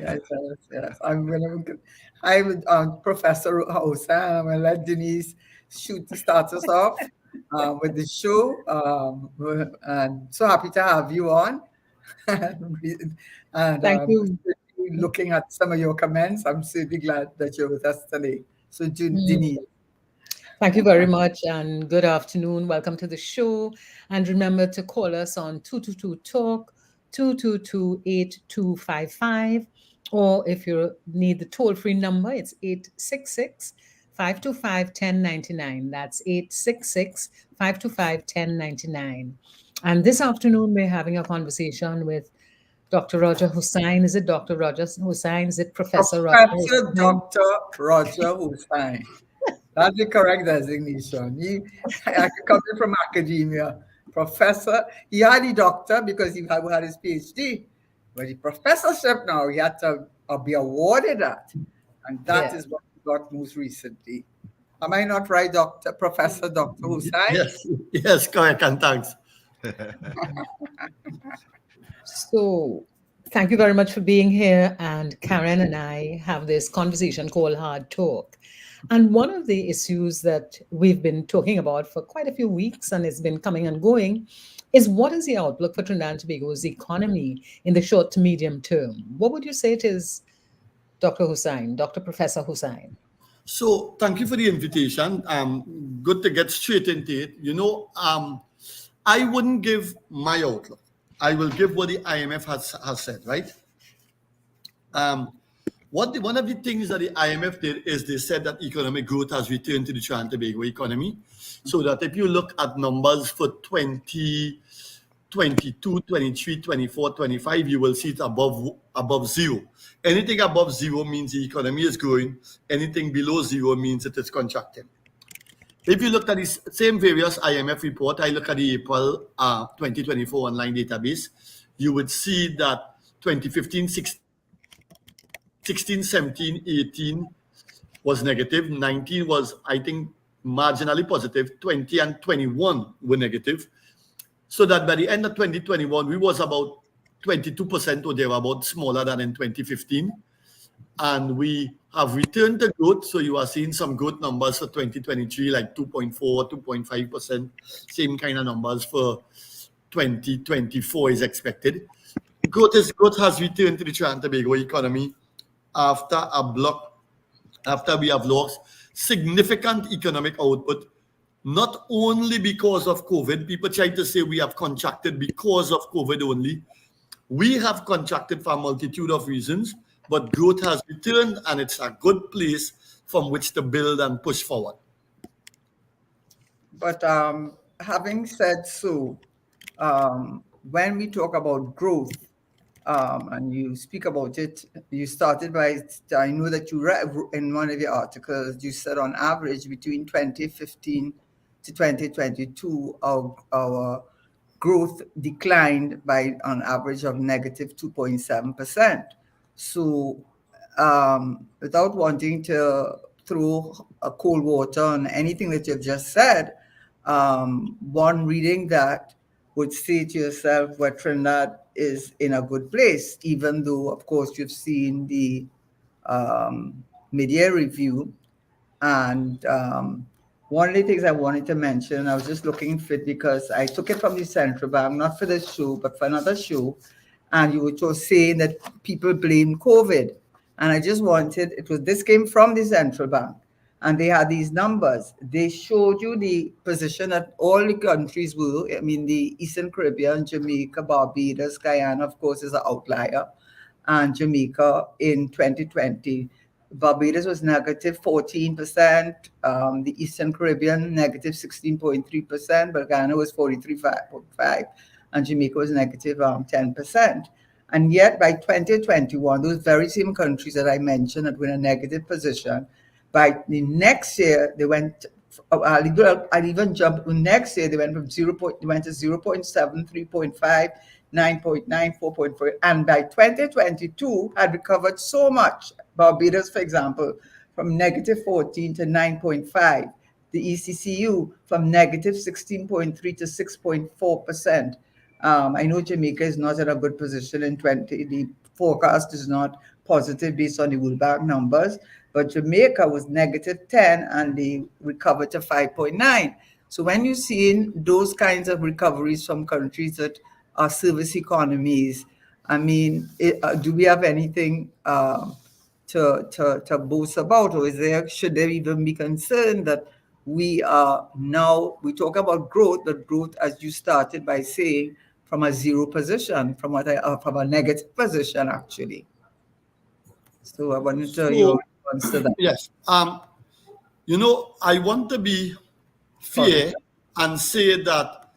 Yes. I'm Professor Hausa, and I'm going to let Dennise start us off with the show. And so happy to have you on. and Thank you. looking at some of your comments, I'm certainly glad that you're with us today. So, Mm. Dennise. Thank you very much, and good afternoon. Welcome to the show. And remember to call us on 222 Talk, 222-8255. Or if you need the toll free number, it's 866 525 1099. That's 866 525 1099. And this afternoon, we're having a conversation with Dr. Roger Hussain. Is it Dr. Roger Hussain? Is it Professor Roger Professor Hussain? Dr. Roger Hussain. That's the correct designation. Coming from academia, professor. He had the doctor because he had his PhD, but the professorship now he had to be awarded that, and that Yeah. is what he got most recently. Am I not right, Doctor Professor Dr. Hussain? Yes, correct, and thanks. So, thank you very much for being here. And Karen and I have this conversation called Hard Talk. And one of the issues that we've been talking about for quite a few weeks and it's been coming and going is what is the outlook for Trinidad and Tobago's economy in the short to medium term? What would you say it is, Dr. Hussain, Dr. Professor Hussain? So, thank you for the invitation. Good to get straight into it. I wouldn't give my outlook. I will give what the IMF has said, right? One of the things that the IMF did is they said that economic growth has returned to the Trinidad and Tobago economy. So that if you look at numbers for 2022, 23, 24, 25, you will see it above zero. Anything above zero means the economy is growing. Anything below zero means it is contracting. If you look at the same various IMF report, I look at the April 2024 online database, you would see that 2015, 16, 17, 18 was negative, 19 was, I think, marginally positive, 20 and 21 were negative. So that by the end of 2021, we was about 22% or thereabout smaller than in 2015. And we have returned to growth. So you are seeing some growth numbers for 2023, like 2.4, 2.5%. Same kind of numbers for 2024 is expected. Growth has returned to the Trinidad and Tobago economy after we have lost significant economic output, not only because of COVID. People try to say we have contracted because of COVID only. We have contracted for a multitude of reasons, but growth has returned, and it's a good place from which to build and push forward. But having said so, when we talk about growth, and you speak about it, you started by, I know that you read in one of your articles, you said on average between 2015 to 2022, our growth declined by on average of negative 2.7%. So without wanting to throw a cold water on anything that you've just said, one reading that would say to yourself, well, Trinidad is in a good place, even though, of course, you've seen the mid-year review. And one of the things I wanted to mention, I was just looking fit because I took it from the central bank, not for this show, but for another show. And you were just saying that people blame COVID. And I just wanted, this came from the central bank. And they had these numbers. They showed you the position that all the countries were. I mean, the Eastern Caribbean, Jamaica, Barbados, Guyana, of course, is an outlier. And Jamaica in 2020. Barbados was negative 14%. The Eastern Caribbean, negative 16.3%. But Guyana was 43.5%. And Jamaica was negative 10%. And yet, by 2021, those very same countries that I mentioned that were in a negative position, by the next year, they went, I'll even jump, next year, they went from 0. They went to 0.7, 3.5, 9.9, 4.4. And by 2022, had recovered so much. Barbados, for example, from negative 14 to 9.5. The ECCU from negative 16.3 to 6.4%. I know Jamaica is not in a good position in 20. The forecast is not positive based on the World Bank numbers, but Jamaica was -10 and they recovered to 5.9. So when you're seeing those kinds of recoveries from countries that are service economies, I mean, do we have anything to boast about, or should there even be concern that we talk about growth, but growth, as you started by saying, from a zero position, from a negative position actually. So I wanted to your response to that. Yes. I want to be fair and say that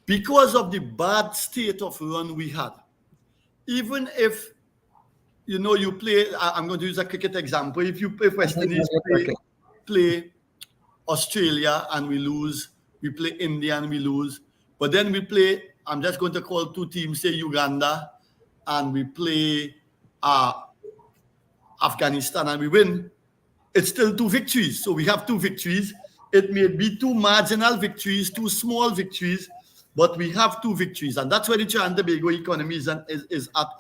because of the bad state of run we had, even if you play, I'm going to use a cricket example. If West Indies play Australia and we lose, we play India and we lose, but then we play, I'm just going to call two teams, say Uganda, and we play Afghanistan and we win, it's still 2 victories. So we have 2 victories. It may be 2 marginal victories, 2 small victories, but we have 2 victories. And that's where the Trinidad and Tobago economy is at,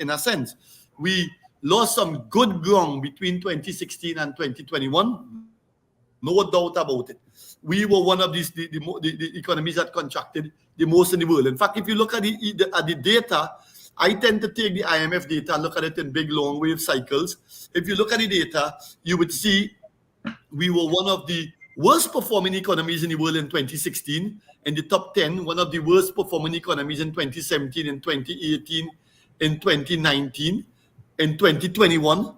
in a sense. We lost some good ground between 2016 and 2021. No doubt about it. We were one of the economies that contracted the most in the world. In fact, if you look at the data, I tend to take the IMF data and look at it in big long wave cycles. If you look at the data, you would see we were one of the worst performing economies in the world in 2016, in the top 10, one of the worst performing economies in 2017, in 2018, in 2019, in 2021.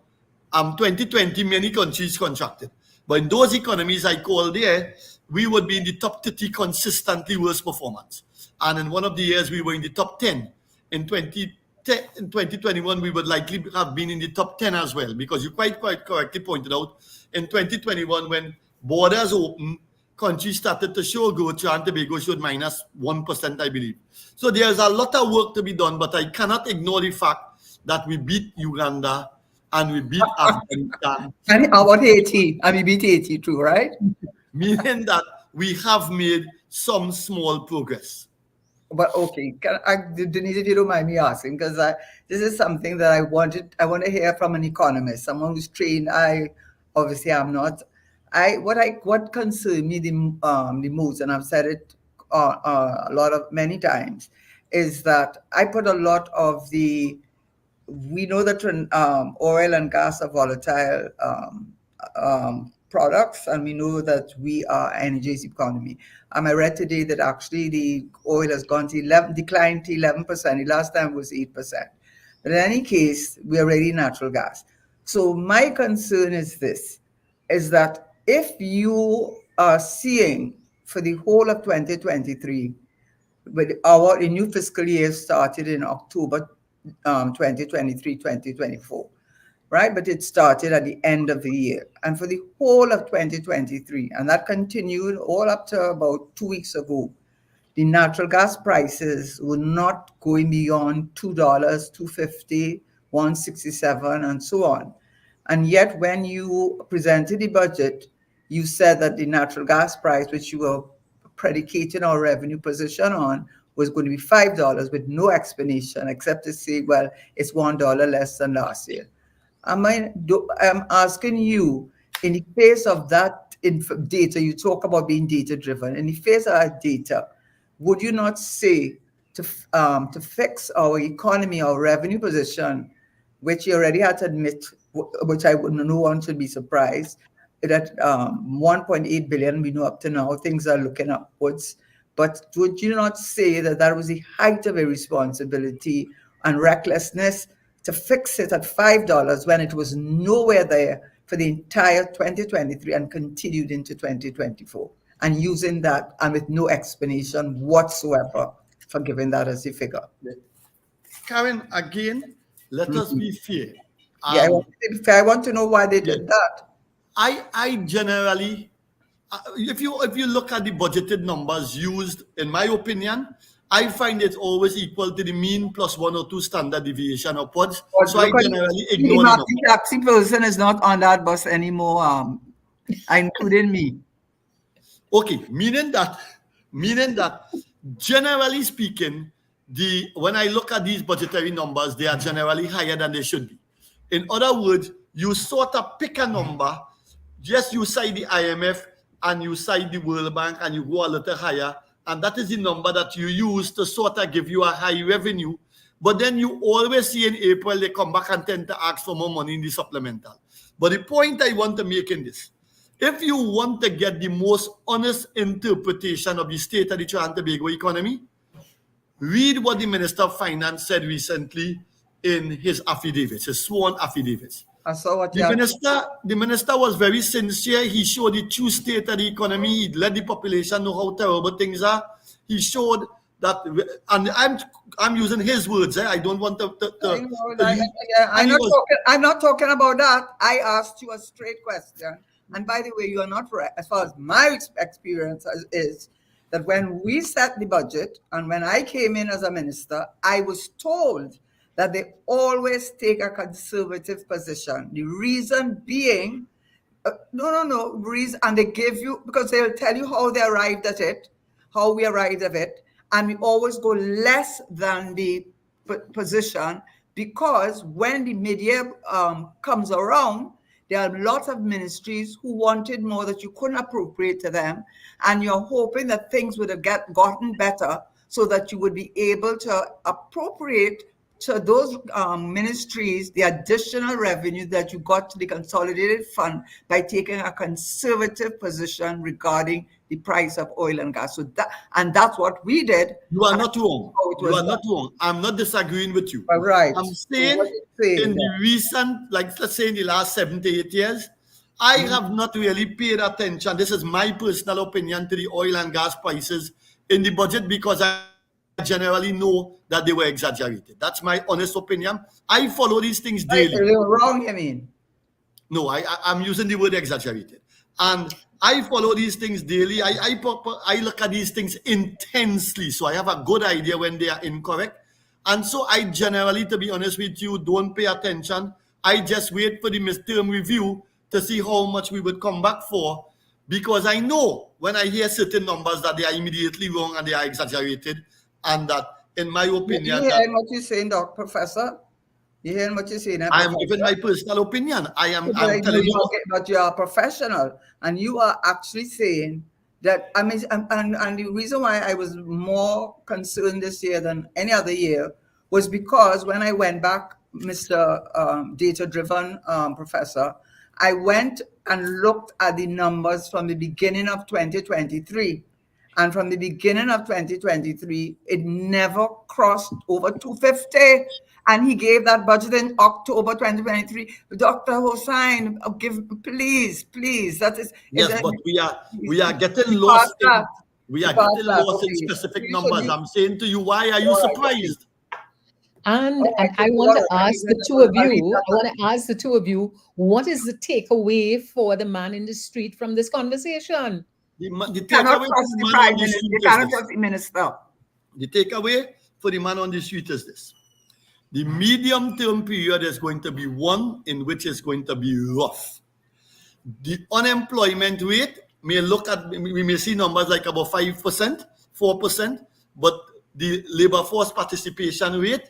2020, many countries contracted. But in those economies I call there, we would be in the top 30 consistently worst performance. And in one of the years, we were in the top 10. In 2021, we would likely have been in the top 10 as well, because you quite correctly pointed out, in 2021, when borders opened, countries started to show growth. Trinidad and Tobago showed -1%, I believe. So there's a lot of work to be done, but I cannot ignore the fact that we beat Uganda and we beat Afghanistan. And how about Haiti? And we beat Haiti too, right? Meaning that we have made some small progress. But okay, Dennise, if you don't mind me asking, because this is something that I want to hear from an economist, someone who's trained. I obviously am not. What concerns me the most, and I've said it many times, is that I put a lot of we know that oil and gas are volatile products, and we know that we are energy economy. I read today that actually the oil has declined to 11%. The last time was 8%. But in any case, we are already natural gas. So my concern is that if you are seeing for the whole of 2023, but the new fiscal year started in October 2023, 2024. Right? But it started at the end of the year. And for the whole of 2023, and that continued all up to about 2 weeks ago, the natural gas prices were not going beyond $2, $2.50, $1.67, and so on. And yet, when you presented the budget, you said that the natural gas price, which you were predicating our revenue position on, was going to be $5 with no explanation except to say, well, it's $1 less than last year. I'm asking you, in the face of that data, you talk about being data-driven. In the face of that data, would you not say to fix our economy, our revenue position, which you already had to admit, which no one should be surprised, that 1.8 billion, we know up to now, things are looking upwards. But would you not say that was the height of irresponsibility and recklessness to fix it at $5 when it was nowhere there for the entire 2023 and continued into 2024, and using that and with no explanation whatsoever for giving that as a figure? Karen, again, let us be fair. I want to know why they did that. I generally, if you look at the budgeted numbers used, in my opinion, I find it always equal to the mean plus 1 or 2 standard deviation upwards. So I generally ignore it. The taxi person is not on that bus anymore, including me. Okay, meaning that generally speaking, when I look at these budgetary numbers, they are generally higher than they should be. In other words, you sort of pick a number, just you cite the IMF and you cite the World Bank and you go a little higher, and that is the number that you use to sort of give you a high revenue. But then you always see in April, they come back and tend to ask for more money in the supplemental. But the point I want to make in this, if you want to get the most honest interpretation of the state of the Trinidad and Tobago economy, read what the Minister of Finance said recently in his affidavits, his sworn affidavits. I saw what The minister was very sincere. He showed the true state of the economy. He let the population know how terrible things are. He showed that, and I'm using his words. I don't want to I'm not talking about that. I asked you a straight question. And by the way, you are not right. As far as my experience is that when we set the budget and when I came in as a minister, I was told that they always take a conservative position. The reason being, reason, and they give you, because they'll tell you how they arrived at it, how we arrived at it, and we always go less than the position, because when the mid-year comes around, there are lots of ministries who wanted more that you couldn't appropriate to them, and you're hoping that things would have gotten better so that you would be able to appropriate to those ministries the additional revenue that you got to the consolidated fund by taking a conservative position regarding the price of oil and gas. So that's what we did. You are not wrong. You are not wrong. I'm not disagreeing with you. Right. I'm saying in the recent, like let's say in the last 7 to 8 years, I have not really paid attention. This is my personal opinion to the oil and gas prices in the budget because I generally know that they were exaggerated. That's my honest opinion. I follow these things daily. You're wrong, you mean? No, I'm using the word exaggerated. And I follow these things daily. I look at these things intensely. So I have a good idea when they are incorrect. And so I generally, to be honest with you, don't pay attention. I just wait for the midterm review to see how much we would come back for. Because I know when I hear certain numbers that they are immediately wrong and they are exaggerated. And that, in my opinion, you hearing what you're saying, Professor? You hearing what you're saying? I am giving my personal opinion. I'm telling you. But you are a professional, and you are actually saying that. I mean, and the reason why I was more concerned this year than any other year was because when I went back, Mr. Data-driven professor, I went and looked at the numbers from the beginning of 2023. And from the beginning of 2023, it never crossed over 250. And he gave that budget in October 2023. Dr. Hossain, please. That is. Yes, but we are getting lost. We are getting lost in specific numbers. I'm saying to you, why are you surprised? And I want to ask the two of you. I want to ask the two of you, what is the takeaway for the man in the street from this conversation? The takeaway for the man on the street is this. The medium-term period is going to be one in which it's going to be rough. The unemployment rate we may see numbers like about 5%, 4%, but the labor force participation rate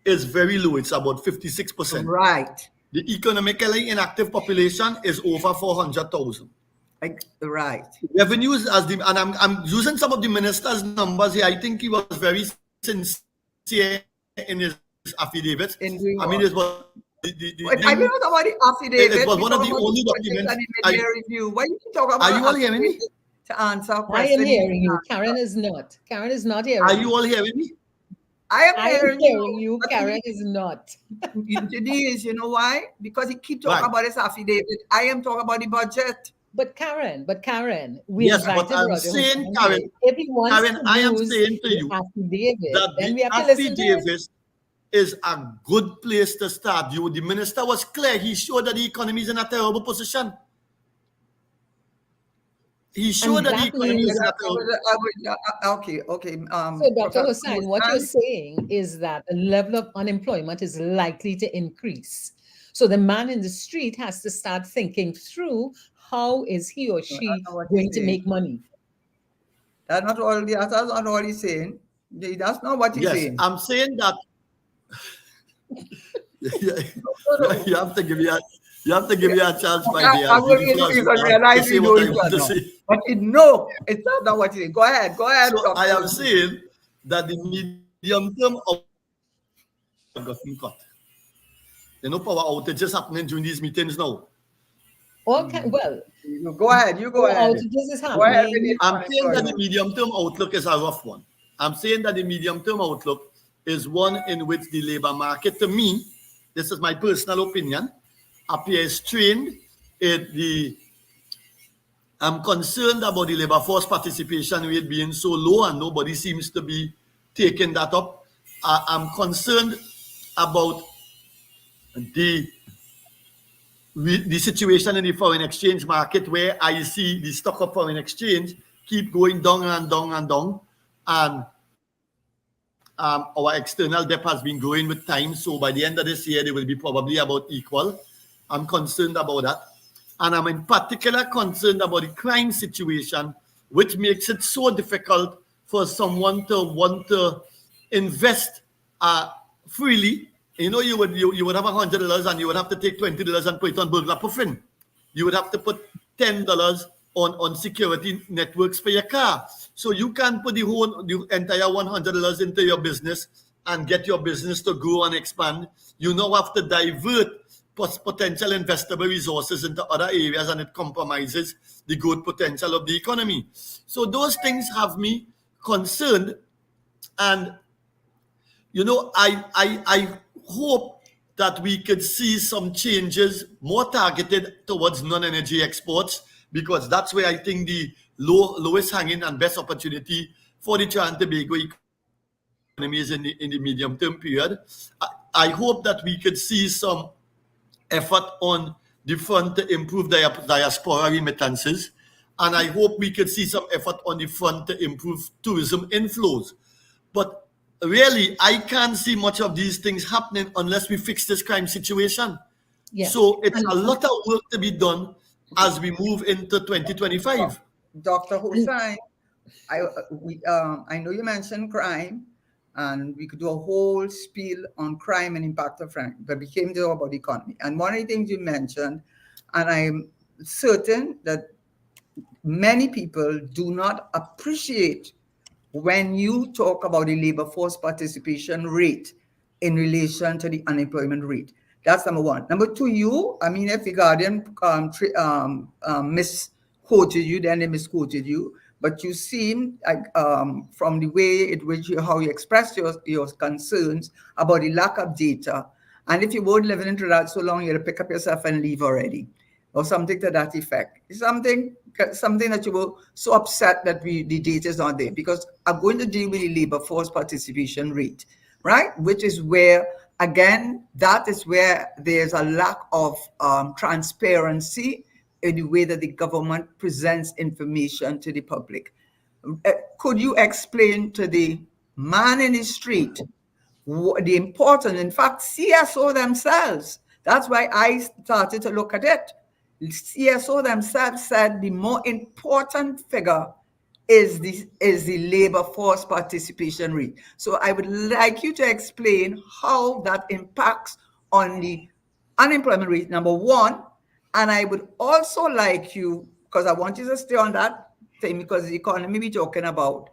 is very low. It's about 56%. Right. The economically inactive population is over 400,000. Right. Revenues and I'm using some of the minister's numbers here. I think he was very sincere in his affidavits. I mean, it was I don't know about the affidavit. It was one of the only documents. Review. Why you talk about? Are you all hearing me? To answer a question. I am hearing you. Karen is not. Karen is not hearing. Are you all hearing me? I am hearing you. Karen is not. Dennise, you know why? Because he keep talking about his affidavit. I am talking about the budget. But Karen, yes, but I'm saying, Karen, I am saying to you that the affidavit is a good place to start. The minister was clear. He showed that the economy is in a terrible position. He showed that the economy is in a terrible position. Okay. So, Dr. Hossain, what you're saying is that the level of unemployment is likely to increase. So the man in the street has to start thinking through how is he or she going to make money. That's not all he's saying. That's not what he's saying. I'm saying that. You have to give me a chance, my dear. I'm going Beautiful, to to realize say we know what I each want to other. say. But no, it's not that what it is. Go ahead, So I Dr. am saying that the medium term have gotten cut. You know, power outages happening during these meetings now. Well, You go ahead, you go power ahead. outages is Go ahead with happening. the I'm saying that the unemployment. medium term outlook is a rough one. I'm saying that the medium term outlook is one in which the labor market, to me, this is my personal opinion, appears strained. I'm concerned about the labor force participation rate being so low and nobody seems to be taking that up. I'm concerned about the the situation in the foreign exchange market, where I see the stock of foreign exchange keep going down and down and down, and our external debt has been growing with time. So by the end of this year, they will be probably about equal. I'm concerned about that, and I'm in particular concerned about the crime situation, which makes it so difficult for someone to want to invest freely. You know, you would have $100 and you would have to take $20 and put it on burglar proofing. You would have to put $10 on security networks for your car. So you can put the entire $100 into your business and get your business to grow and expand. You now have to divert potential investable resources into other areas, and it compromises the growth potential of the economy. So those things have me concerned, and you know, I hope that we could see some changes more targeted towards non-energy exports, because that's where I think the lowest hanging and best opportunity for the Trinidad and Tobago economy is in the medium term period. I hope that we could see some effort on the front to improve diaspora remittances, and I hope we could see some effort on the front to improve tourism inflows. But really, I can't see much of these things happening unless we fix this crime situation. Yeah. So it's a lot of work to be done as we move into 2025. Dr. Hussain, I know you mentioned crime, and we could do a whole spiel on crime and impact of crime, but we came to about the economy. And one of the things you mentioned, and I'm certain that many people do not appreciate when you talk about the labor force participation rate in relation to the unemployment rate. That's number one. Number two, if the Guardian misquoted you, then they misquoted you. But you seem like, from the way in which how you express your concerns about the lack of data, and if you weren't living into that so long, you'll pick up yourself and leave already, or something to that effect. Something that you were so upset that the data is not there, because I'm going to deal with the labor force participation rate, right? Which is where, again, that is where there's a lack of transparency in the way that the government presents information to the public. Could you explain to the man in the street the importance? In fact, CSO themselves, that's why I started to look at it. CSO themselves said the more important figure is the labor force participation rate. So I would like you to explain how that impacts on the unemployment rate, number one. And I would also like you, because I want you to stay on that thing, because the economy we're talking about,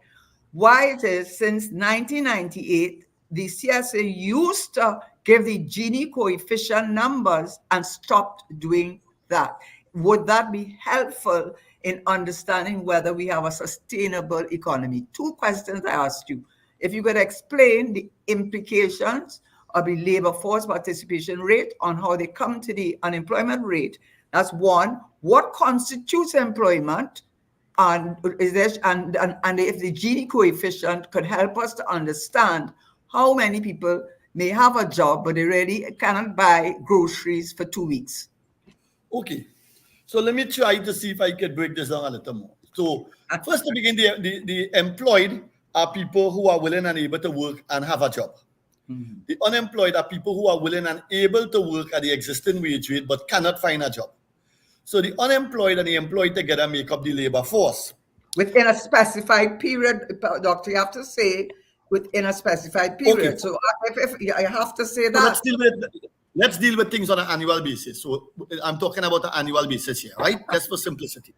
why it is since 1998, the CSA used to give the Gini coefficient numbers and stopped doing that. Would that be helpful in understanding whether we have a sustainable economy? Two questions I asked you. If you could explain the implications of the labor force participation rate on how they come to the unemployment rate. That's one. What constitutes employment? And if the Gini coefficient could help us to understand how many people may have a job, but they really cannot buy groceries for 2 weeks. Okay. So let me try to see if I can break this down a little more. So first to begin, the employed are people who are willing and able to work and have a job. Mm-hmm. The unemployed are people who are willing and able to work at the existing wage rate but cannot find a job. So the unemployed and the employed together make up the labor force. Within a specified period, Doctor, you have to say within a specified period. Okay. So if I have to say that. let's deal with things on an annual basis. So I'm talking about an annual basis here, right? Just for simplicity.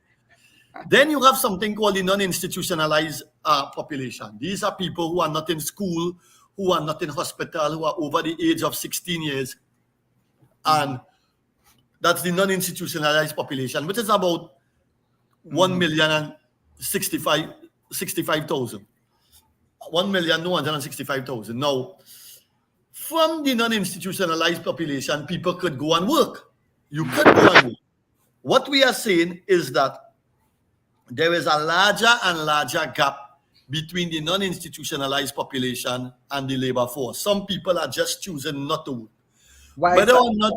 Then you have something called the non-institutionalized population. These are people who are not in school, who are not in hospital, who are over the age of 16 years. And that's the non-institutionalized population, which is about 1,065,000. 1,265,000. Now, from the non-institutionalized population, people could go and work. You could go and work. What we are saying is that there is a larger and larger gap between the non-institutionalized population and the labor force. Some people are just choosing not to work. Why? Whether or not,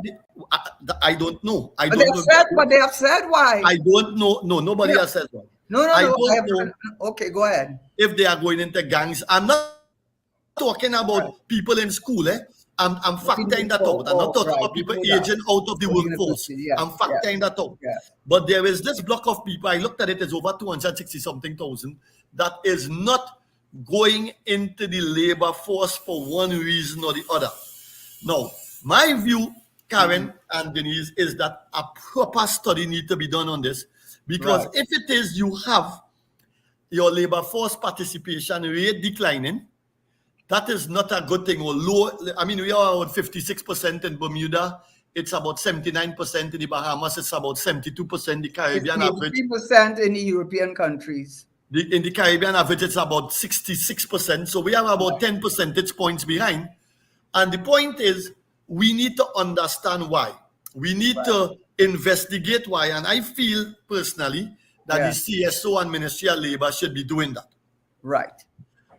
I don't know. I But don't they have know. said, but they have said why. I don't know. No, nobody has said why. No. I don't know Okay, go ahead. if they are going into gangs. I'm not talking about people in school. I'm factoring that out. I'm not talking about people aging out of the workforce. I'm factoring that out. Yeah. But there is this block of people, I looked at it, it's over 260-something thousand, that is not going into the labor force for one reason or the other. Now, my view, Karen and Dennise, is that a proper study needs to be done on this. Because if it is you have your labor force participation rate declining, that is not a good thing, or low. I mean, we are about 56% in Bermuda. It's about 79% in the Bahamas. It's about 72% the Caribbean average. 3% in the European countries. In the Caribbean average, it's about 66%. So we are about 10 percentage points behind. And the point is, we need to understand why. We need to investigate why. And I feel personally that the CSO and Ministry of Labor should be doing that. Right.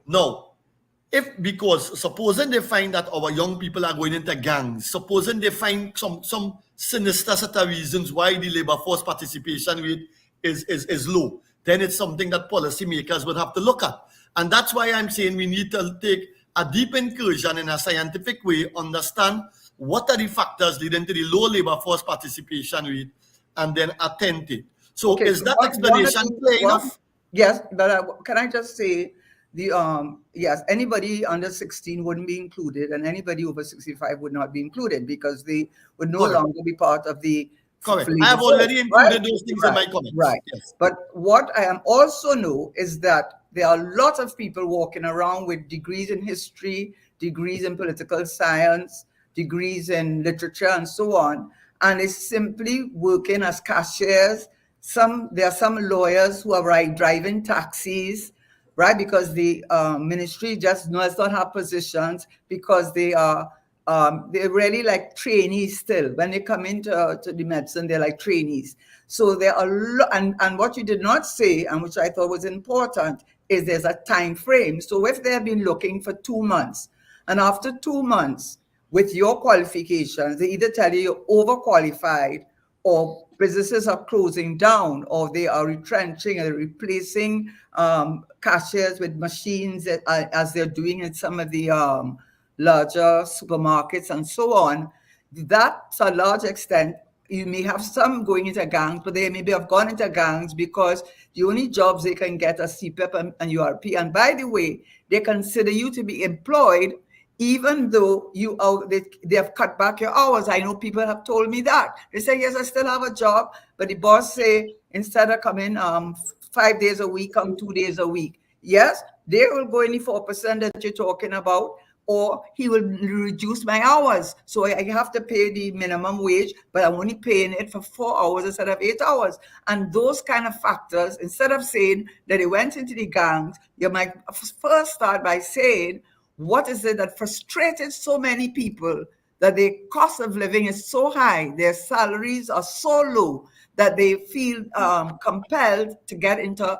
Now, because supposing they find that our young people are going into gangs, supposing they find some sinister set of reasons why the labor force participation rate is low, then it's something that policymakers would have to look at. And that's why I'm saying we need to take a deep incursion in a scientific way, understand what are the factors leading to the low labor force participation rate, and then attend it. So is that explanation clear enough? Yes, but can I just say, yes, anybody under 16 wouldn't be included, and anybody over 65 would not be included because they would no longer be part of the. Correct. I have already included those things in my comments. Right. Yes. But what I am also know is that there are lots of people walking around with degrees in history, degrees in political science, degrees in literature, and so on, and is simply working as cashiers. There are some lawyers who are driving taxis, right? Because the ministry just does not have positions because they're really like trainees still. When they come into the medicine, they're like trainees. So there are and what you did not say, and which I thought was important, is there's a time frame. So if they have been looking for 2 months, and after 2 months, with your qualifications, they either tell you you're overqualified, or businesses are closing down, or they are retrenching and replacing cashiers with machines as they're doing in some of the larger supermarkets and so on. That's a large extent. You may have some going into gangs, but they maybe have gone into gangs because the only jobs they can get are CPEP and URP. And by the way, they consider you to be employed even though they have cut back your hours. I know people have told me that. They say, yes, I still have a job, but the boss say, instead of coming 5 days a week, come 2 days a week. Yes, they will go in the 4% that you're talking about, or he will reduce my hours. So I have to pay the minimum wage, but I'm only paying it for 4 hours instead of 8 hours. And those kind of factors, instead of saying that they went into the gangs, you might first start by saying, what is it that frustrated so many people, that the cost of living is so high, their salaries are so low, that they feel compelled to get into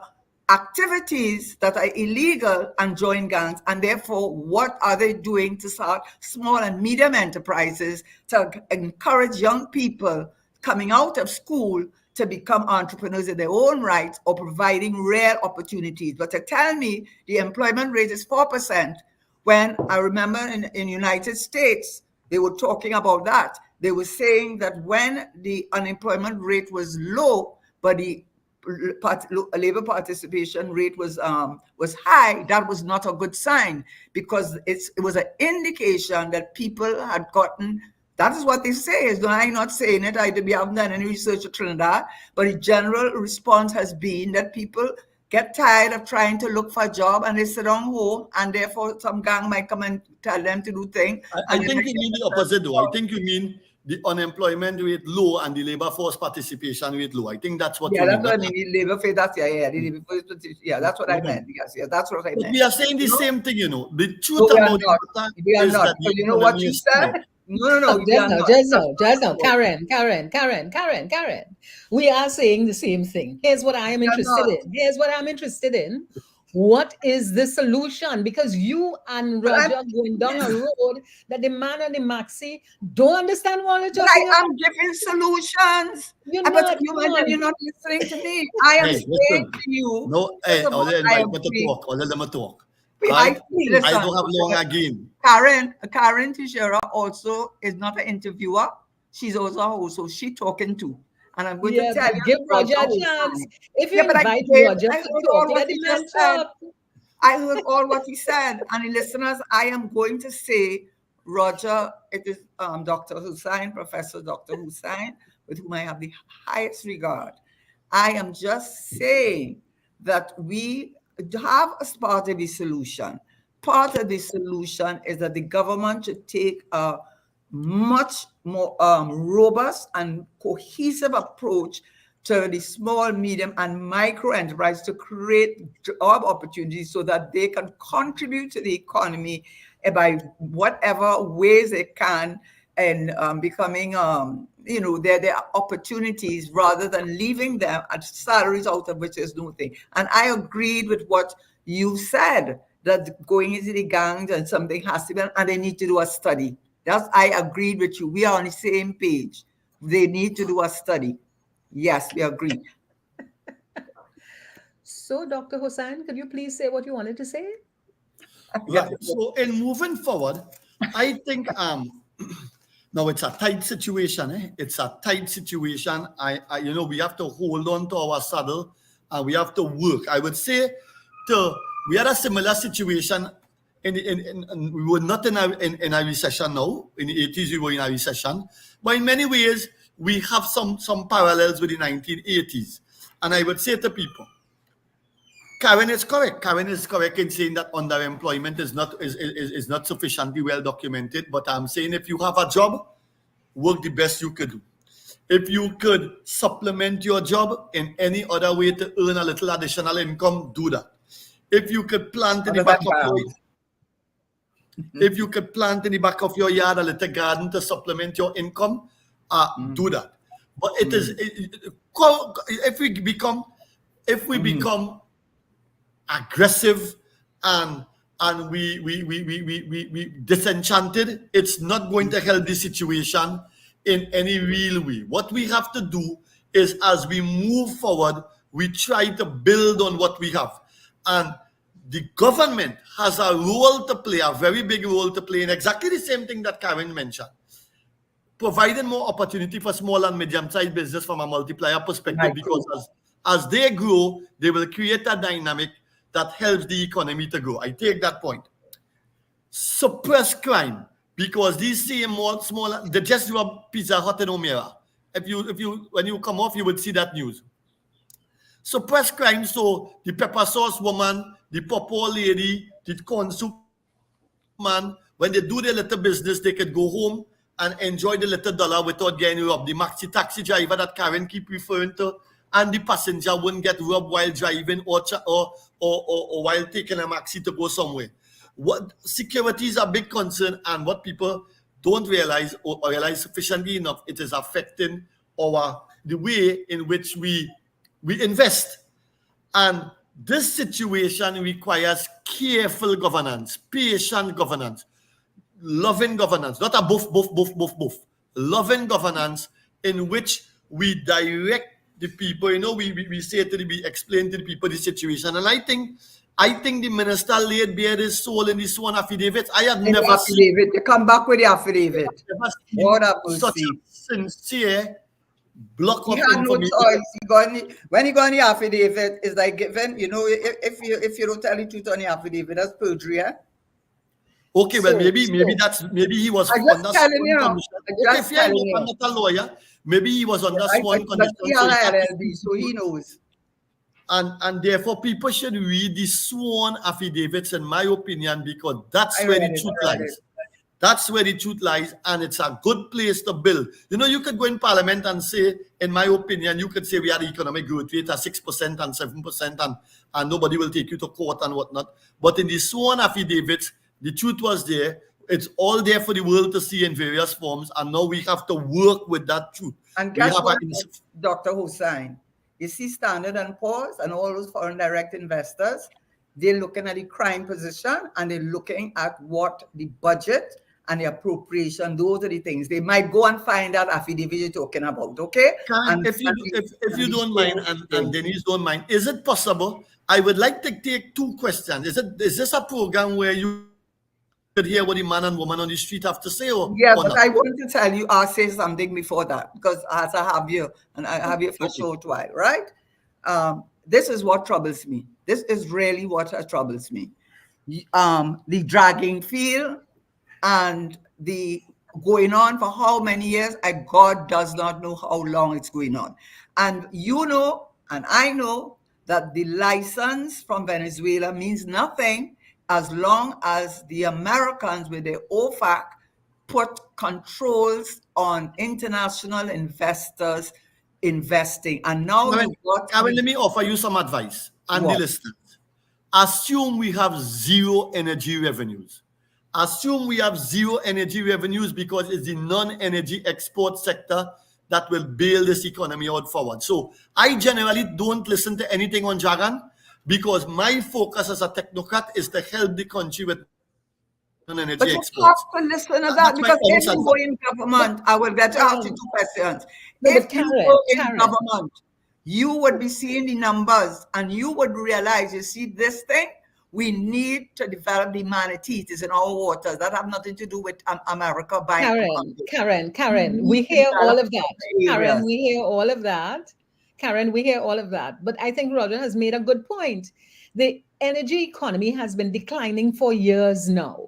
activities that are illegal and join gangs? And therefore, what are they doing to start small and medium enterprises to encourage young people coming out of school to become entrepreneurs in their own right, or providing real opportunities? But to tell me the employment rate is 4%, when I remember in United States, they were talking about that. They were saying that when the unemployment rate was low, but the labor participation rate was high, that was not a good sign, because it was an indication that people had gotten That is what they say. I'm not saying it. We haven't done any research at Trinidad, but the general response has been that people get tired of trying to look for a job and they sit down home, and therefore some gang might come and tell them to do things. I think you mean the opposite, though. I think you mean the unemployment rate low and the labor force participation rate low. I think that's what you that's mean. what I mean. The labor force, that's the labor force, that's what I meant. Yes, that's what I meant. We are saying the same thing, The truth No, about we are is not. that But you know what you said? No, Just now, Karen. We are saying the same thing. Here's what I am interested in. What is the solution? Because you and Roger going down a road that the man and the maxi don't understand what you're talking about. I'm giving solutions. You're not listening to me. I am saying to you. No, let them talk. I don't have long again. Karen Tesheira also is not an interviewer. She's also a host, so she's talking too. And I'm going to tell you. Give Roger a chance. If you invite Roger to talk, let the man talk. I heard all what he said. And the listeners, I am going to say, Roger, it is Dr. Hussain, Professor Dr. Hussain, with whom I have the highest regard. I am just saying that we have as part of the solution. Part of the solution is that the government should take a much more robust and cohesive approach to the small, medium, and micro enterprise to create job opportunities so that they can contribute to the economy by whatever ways they can, and becoming their opportunities, rather than leaving them at salaries out of which there's nothing. And I agreed with what you said, that going into the gangs and something has to be done, and they need to do a study. I agreed with you. We are on the same page. They need to do a study. Yes, we agree. So, Dr. Hussain, could you please say what you wanted to say? Right. So, in moving forward, I think now it's a tight situation. It's a tight situation. We have to hold on to our saddle and we have to work. I would say we had a similar situation we were not in a recession now. In the 80s, we were in a recession. But in many ways, we have some parallels with the 1980s. And I would say to people, Karen is correct. Karen is correct in saying that underemployment is not sufficiently well documented. But I'm saying if you have a job, work the best you could do. If you could supplement your job in any other way to earn a little additional income, do that. If you could plant in the back of your yard a little garden to supplement your income, do that. But if we become aggressive and we disenchanted, it's not going to help the situation in any real way. What we have to do is, as we move forward, we try to build on what we have. And the government has a role to play, a very big role to play in exactly the same thing that Karen mentioned. Providing more opportunity for small and medium-sized business from a multiplier perspective, because as they grow, they will create a dynamic that helps the economy to grow. I take that point. Suppress crime, because these same small, they just do a Pizza Hut in Omera. When you come off, you would see that news. Suppress crime, so the pepper sauce woman, the popo lady, the corn soup man, when they do their little business, they could go home and enjoy the little dollar without getting robbed. The maxi taxi driver that Karen keep referring to, and the passenger wouldn't get robbed while driving or while taking a maxi to go somewhere. What security is a big concern, and what people don't realize or realize sufficiently enough, it is affecting the way in which we invest. And this situation requires careful governance, patient governance, loving governance, not a buff. Loving governance in which we direct the people. We explain to the people the situation. And I think the minister laid bare his soul in this one affidavit. I have never seen. They come back with the affidavit. What a such a sincere block of information. information. No choice. When you go on the affidavit, it's like given, if you don't tell the truth on the affidavit, that's perjury. Okay, well, So, maybe he was I'm under just telling sworn you. condition. I'm Okay, just fair telling enough. I'm you. not a lawyer. Maybe he was under sworn But condition, he so has he a had to LLB, so he knows. and therefore people should read the sworn affidavits, in my opinion, because that's I where read the it. truth I read it. lies. That's where the truth lies, and it's a good place to build. You know, you could go in parliament and say, in my opinion, you could say we had economic growth rate at 6% and 7%, and nobody will take you to court and whatnot. But in the sworn affidavits, the truth was there. It's all there for the world to see in various forms, and now we have to work with that truth. And We guess have what, Dr. Hussain? You see Standard and Poor's and all those foreign direct investors, they're looking at the crime position and they're looking at what the budget and the appropriation, those are the things. They might go and find that affidavit you're talking about, okay? Karen, And if you don't mind, and Dennise don't mind, is it possible? I would like to take two questions. Is this a program where you could hear what the man and woman on the street have to say, yeah, or but not? I want to tell you, I'll say something before that because as I have you, and I have you for a Okay. short while, right? This is what troubles me. This is really what troubles me. The dragging field and the going on for how many years, God does not know how long it's going on. And you know, and I know that the license from Venezuela means nothing as long as the Americans with their OFAC put controls on international investors investing. And now Karen, you've got Let me offer you some advice and the what? listeners. Assume we have zero energy revenues. Assume we have zero energy revenues because it's the non-energy export sector that will bail this economy out forward. So I generally don't listen to anything on jargon because my focus as a technocrat is to help the country with non-energy But you exports. have to listen to that That's my because if honest you advice. go in government, I will get to ask you Karen, two questions. no, but If you go in Karen, government, you would be seeing the numbers and you would realize, you see, this thing, we need to develop the humanities in our waters. That have nothing to do with America buying Karen, We we need to hear all develop of that. other Karen, areas. we hear all of that. Karen, we hear all of that. But I think Roger has made a good point. The energy economy has been declining for years now.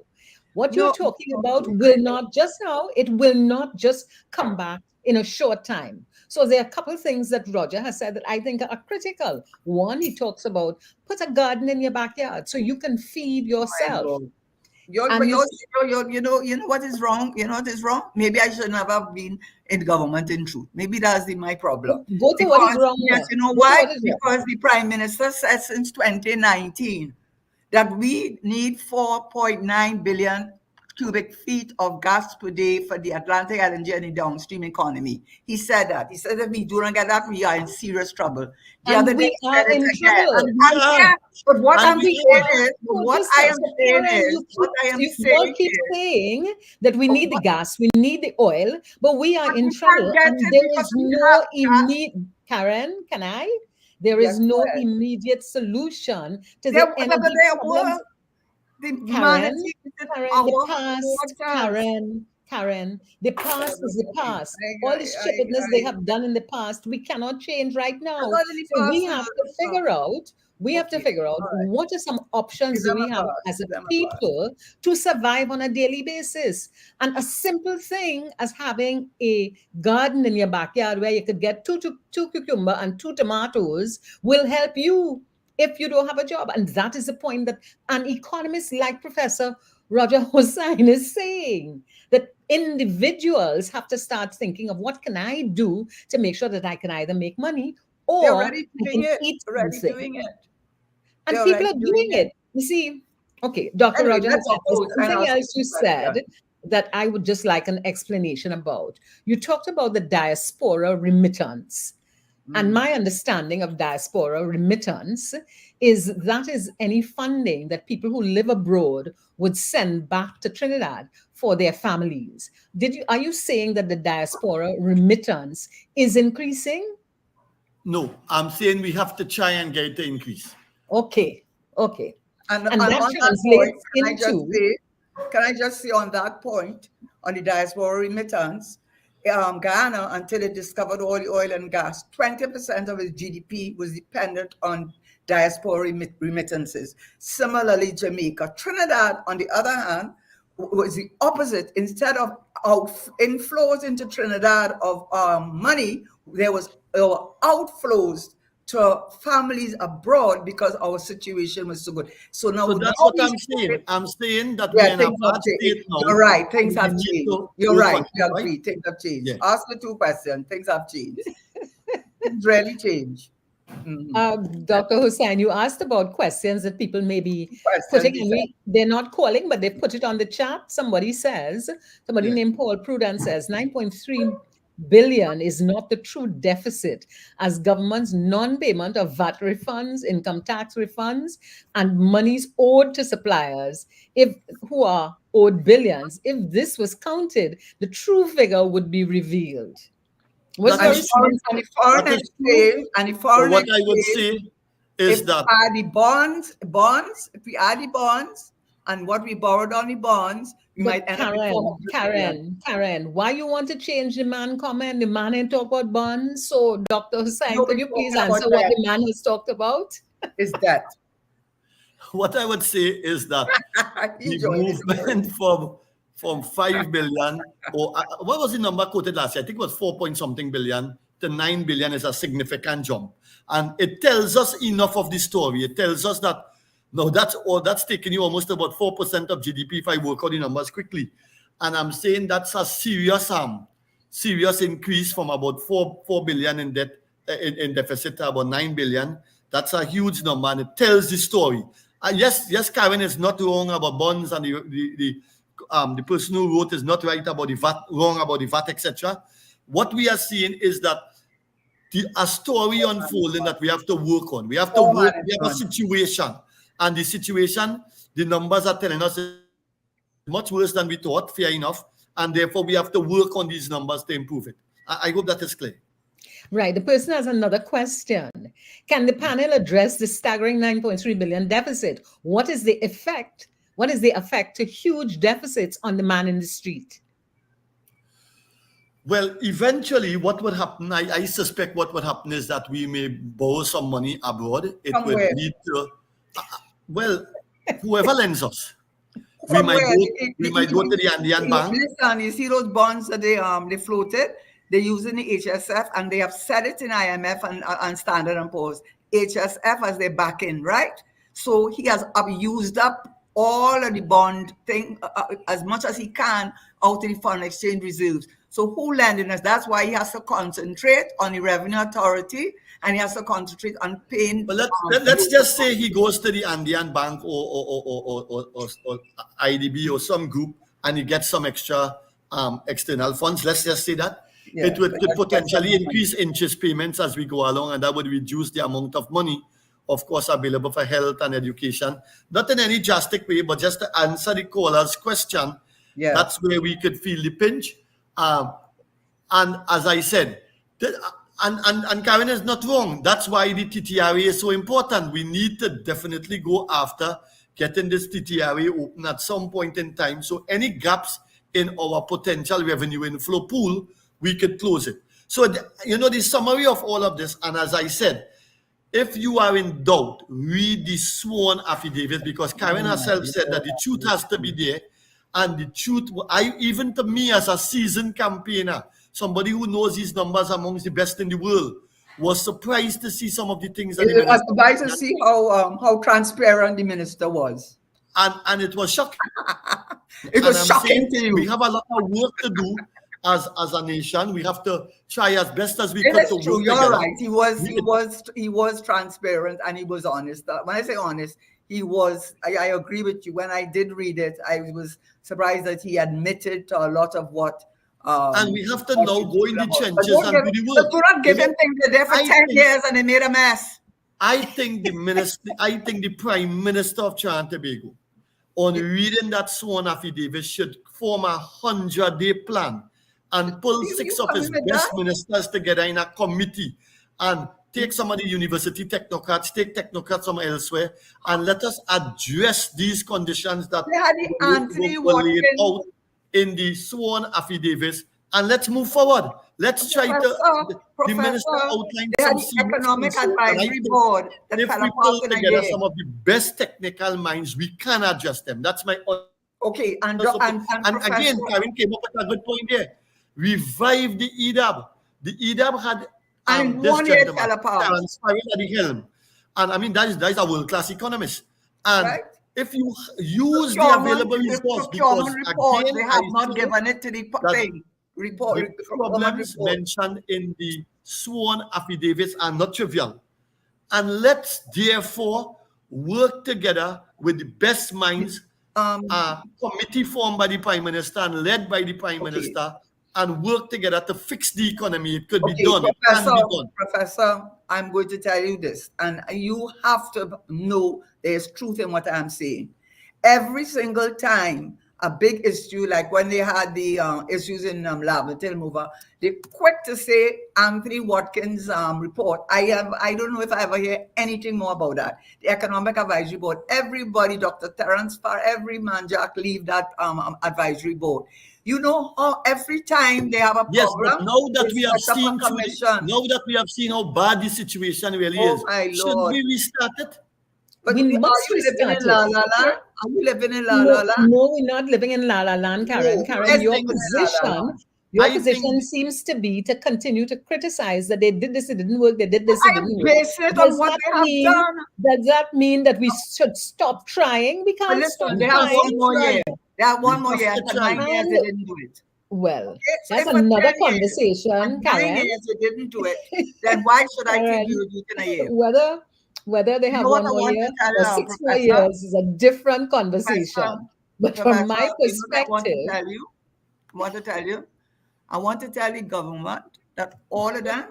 What you're No, talking about will not just now, it will not just come back in a short time. So there are a couple of things that Roger has said that I think are critical. One, he talks about put a garden in your backyard so you can feed my yourself. God. You're, And you you know what is wrong? You know what is wrong? Maybe I should never have been in government in truth. Maybe that's my problem. go to what is Because, wrong yes, there. you know Go to why? what is wrong. Because the Prime Minister said since 2019 that we need 4.9 billion cubic feet of gas per day for the Atlantic LNG and the downstream economy. He said that. He said that we do not get that, we are in serious trouble. The other And day we he are said it in again. trouble. And we are. Yeah, but what And I'm we saying are. is, So just so Karen, you all keep saying that we need the gas, we need the oil, but we are but in we can't trouble, get and it there because is we no have gas. immediate. Karen, can I? There Yes, is go no ahead. immediate solution to There, the but energy there problems. were the Karen, humanity is Karen, the our past, waters. The past is the past. All the stupidness they have done in the past, we cannot change right I'm now. not in the So past now. we have to Okay, figure out all right. what are some options Give do them we a have pass. as a Give them a pass. people to survive on a daily basis. And a simple thing as having a garden in your backyard where you could get two cucumber and two tomatoes will help you if you don't have a job. And that is the point that an economist like Professor Roger Hossain is saying, that individuals have to start thinking of what can I do to make sure that I can either make money They're or already I doing can it. eat Already something. doing it. And They're people already are doing doing it. it. You see, okay, Dr. Anyway, Roger let's Hossain, there's suppose and something ask you else you a question. said that I would just like an explanation about. You talked about the diaspora remittance. And my understanding of diaspora remittance is that is any funding that people who live abroad would send back to Trinidad for their families. Are you saying that the diaspora remittance is increasing? No, I'm saying we have to try and get the increase. Okay, okay. And And on that that point, translates into can I just say on that point, on the diaspora remittance, Ghana, until it discovered all the oil and gas, 20% of its GDP was dependent on diaspora remittances. Similarly, Jamaica. Trinidad, on the other hand, was the opposite. Instead of inflows into Trinidad of money, there were outflows to families abroad because our situation was so good. So now, So that's what I'm saying. I'm saying that we're in a things have bad changed. state now. You're right. Things We have need changed. to You're work right. on We it, right? agree. Things have changed. Yeah. Ask the two questions. Things have changed. Things really change. Dr. Hussain, you asked about questions that people may be Questions, putting, and they're not calling, but they put it on the chat. Somebody Yeah. named Paul Prudence says 9.3 billion is not the true deficit, as government's non-payment of VAT refunds, income tax refunds, and monies owed to suppliers, who are owed billions. If this was counted, the true figure would be revealed. What's That your is true. response? And the foreign That is true. exchange, and the So foreign what I would exchange, say if is we that add the bonds, if we add the bonds and what we borrowed on the bonds, we might But end up with 400 million. Karen, why you want to change the man comment? The man ain't talk about bonds. So, Dr. Hussain, No, could we're you please talking about answer what that. the man has talked about? Is that what I would say is that the enjoy this word. movement from 5 billion, or what was the number quoted last year? I think it was 4 point something billion to 9 billion is a significant jump. And it tells us enough of the story. It tells us that no, that's taking you almost about 4% of GDP if I work out the numbers quickly. And I'm saying that's a serious increase from about 4 billion in debt in deficit to about 9 billion. That's a huge number, and it tells the story. Yes, Karen is not wrong about bonds, and the person who wrote is not right about the VAT, wrong about the VAT, etc. What we are seeing is that a story unfolding that we have to work on. We have to work. We have a situation, and the situation, the numbers are telling us is much worse than we thought. Fair enough, and therefore we have to work on these numbers to improve it. I hope that is clear. Right. The person has another question. Can the panel address the staggering 9.3 billion deficit? What is the effect? What is the effect to huge deficits on the man in the street? Well, eventually, what would happen, I suspect what would happen is that we may borrow some money abroad. It would lead to, well, whoever lends us. We might go to the Andean Bank. Listen, you see those bonds that they floated? They're using the HSF, and they have set it in IMF and Standard & Poor's. HSF as their backing, right? So he has used up all of the bond thing as much as he can out of the foreign exchange reserves. So who lending us? That's why he has to concentrate on the Revenue Authority, and he has to concentrate on paying. But let's just say he goes to the Andean Bank or IDB or some group, and he gets some extra external funds. Let's just say that. Yeah, it could potentially increase interest payments as we go along, and that would reduce the amount of money, of course, available for health and education. Not in any drastic way, but just to answer the caller's question, that's where we could feel the pinch. And as I said, and Karen is not wrong. That's why the TTRA is so important. We need to definitely go after getting this TTRA open at some point in time. So any gaps in our potential revenue inflow pool, we could close it. So, the summary of all of this, and as I said, if you are in doubt, read the sworn affidavit, because Karen herself said that the truth has to be there. And the truth, even to me as a seasoned campaigner, somebody who knows these numbers amongst the best in the world, was surprised to see some of the things that it was surprised to see how transparent the minister was. And it was shocking. It was shocking to you. We have a lot of work to do as a nation. We have to try as best as we could to work together. You're right. He was transparent, and he was honest. When I say honest, he was. I agree with you. When I did read it, I was surprised that he admitted to a lot of what. And we have to now go in the trenches and do the work. But do not give him things. They're there for 10 years and they made a mess. I think the Prime Minister of Trinidad and Tobago, on reading that sworn affidavit, should form a 100-day plan and pull 6 of his best ministers together in a committee and take some of the university technocrats, take technocrats from elsewhere, and let us address these conditions that were laid out in the sworn affidavits, and let's move forward. Let's try to. The minister outlined some economic advisory board. If we pull together some of the best technical minds, we can address them. That's my Okay, and And again, Professor, Karen came up with a good point there. Revive the EDAB. The EDAB had and this 1 year it gentleman, fell apart, Terence Farrell at the helm. And I mean, that is a world-class economist. And right? if you use the available The resource, procurement because report, again, they I have not say given it to the that thing. Report, the procurement problems report. mentioned in the sworn affidavits are not trivial. And let's therefore work together with the best minds, a committee formed by the Prime Minister and led by the Prime Okay, Minister, and work together to fix the economy. It could be okay, done. It can be done. Professor, I'm going to tell you this, and you have to know there's truth in what I'm saying. Every single time a big issue, like when they had the issues in Laventille Mover, they're quick to say Anthony Watkins' report. I don't know if I ever hear anything more about that. The Economic Advisory Board, everybody, Dr. Terence Farr, every man Jack leave that advisory board. You know how every time they have a Yes, but problem, now that they we have set up seen a commission. now that we have seen how bad the situation really Oh is, my should Lord. we restart it? But We are must you living restart in La it. La Land? Are you living in La La No, Land? no, we're not living in La La Land, Karen. No, Karen, where's your living in La La Land? your I think position seems to be to continue to criticize that they did this, it didn't work, they did this, it I didn't work. base it on what they have done. Does that mean that we should stop trying? We But can't listen, stop they have have trying. one more try. year. They have one We more have year. to After try. 9 years, they didn't do it. Well, Okay? So that's if for 10 another years and conversation, 9 Karen. years they didn't do it, then why should I think you Karen, would do it in a year? whether they You have know what one I more want year to tell or you, 6 more Professor? years is a different Professor, conversation. But from my you know what I want to perspective, tell you? I want to tell the government that all of them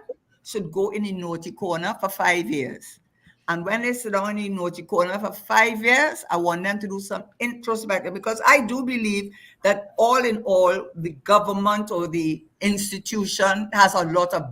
should go in the naughty corner for 5 years. And when they sit down in the naughty corner for 5 years, I want them to do some introspection, because I do believe that all in all, the government or the institution has a lot of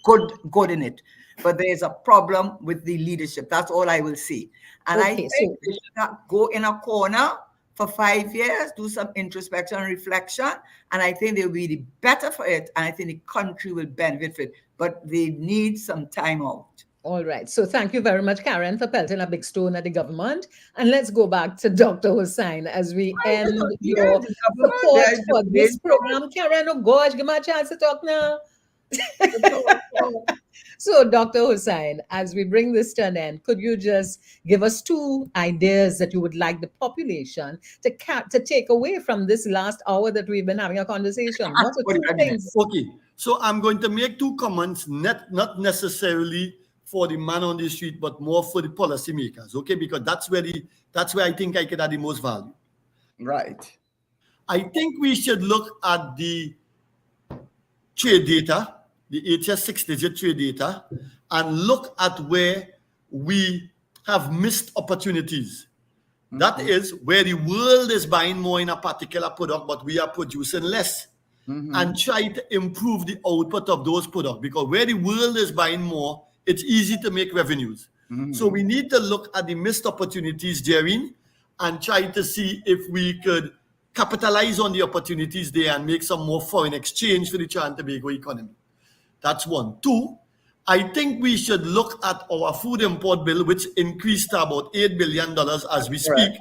good in it. But there's a problem with the leadership. That's all I will say. And I okay, think so they should not go in a corner for 5 years, do some introspection and reflection, and I think they'll be better for it, and I think the country will benefit from it. But they need some time out. all right. So thank you very much, Karen, for pelting a big stone at the government. And let's go back to Dr. Hussain as we end your The government, support they're for doing this program. Karen, oh gosh, give me a chance to talk now. So, Dr. Hussain, as we bring this to an end, could you just give us 2 ideas that you would like the population to take away from this last hour that we've been having a conversation? What are for the 2 cabinet. things? Okay, so I'm going to make 2 comments, not necessarily for the man on the street, but more for the policymakers. Okay, because that's where I think I could add the most value. Right. I think we should look at the trade data, the HS 6-digit trade data, and look at where we have missed opportunities. That is where the world is buying more in a particular product, but we are producing less. And try to improve the output of those products, because where the world is buying more, it's easy to make revenues. So we need to look at the missed opportunities therein and try to see if we could capitalize on the opportunities there and make some more foreign exchange for the Trinidad and Tobago economy. That's 1. 2, I think we should look at our food import bill, which increased to about $8 billion as we speak,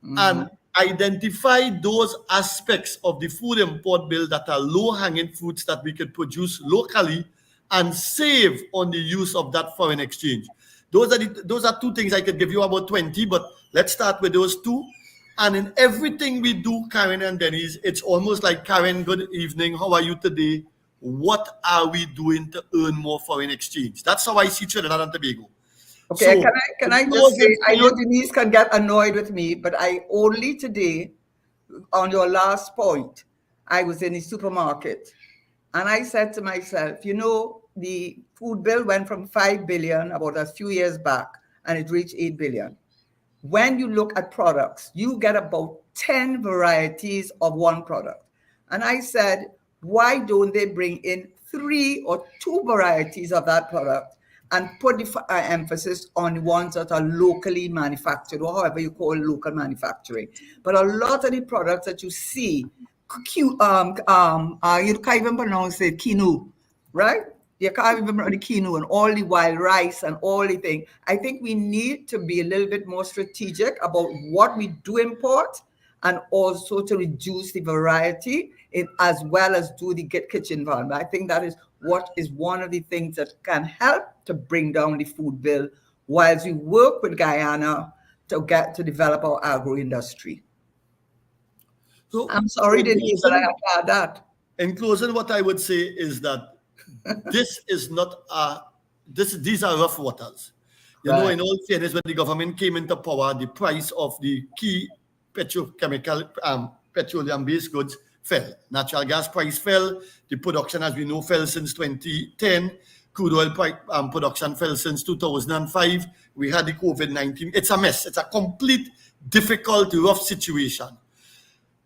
and identify those aspects of the food import bill that are low-hanging fruits that we could produce locally and save on the use of that foreign exchange. Those are 2 things. I could give you about 20, but let's start with those 2. And in everything we do, Karen and Dennise, it's almost like, Karen, good evening, how are you today? What are we doing to earn more foreign exchange? That's how I see Trinidad and Tobago. Okay, So, can I just say, I know Dennise can get annoyed with me, but I only today, on your last point, I was in the supermarket and I said to myself, you know, the food bill went from 5 billion about a few years back and it reached 8 billion. When you look at products, you get about 10 varieties of one product. And I said, why don't they bring in 3 or 2 varieties of that product and put the emphasis on the ones that are locally manufactured, or however you call local manufacturing? But a lot of the products that you see, you can't even pronounce it, quinoa, right? You can't even pronounce the quinoa and all the wild rice and all the things. I think we need to be a little bit more strategic about what we do import and also to reduce the variety in, as well as do the kitchen environment. I think that is what is one of the things that can help to bring down the food bill whilst we work with Guyana to get to develop our agro industry. So, I'm sorry, in Dennise, but I closing, have to add that. in closing, what I would say is that this is not these are rough waters. You know, Right. in all fairness, when the government came into power, the price of the key petrochemical petroleum-based goods fell. Natural gas price fell. The production, as we know, fell since 2010. Crude oil production fell since 2005. We had the COVID-19. It's a mess. It's a complete, difficult, rough situation.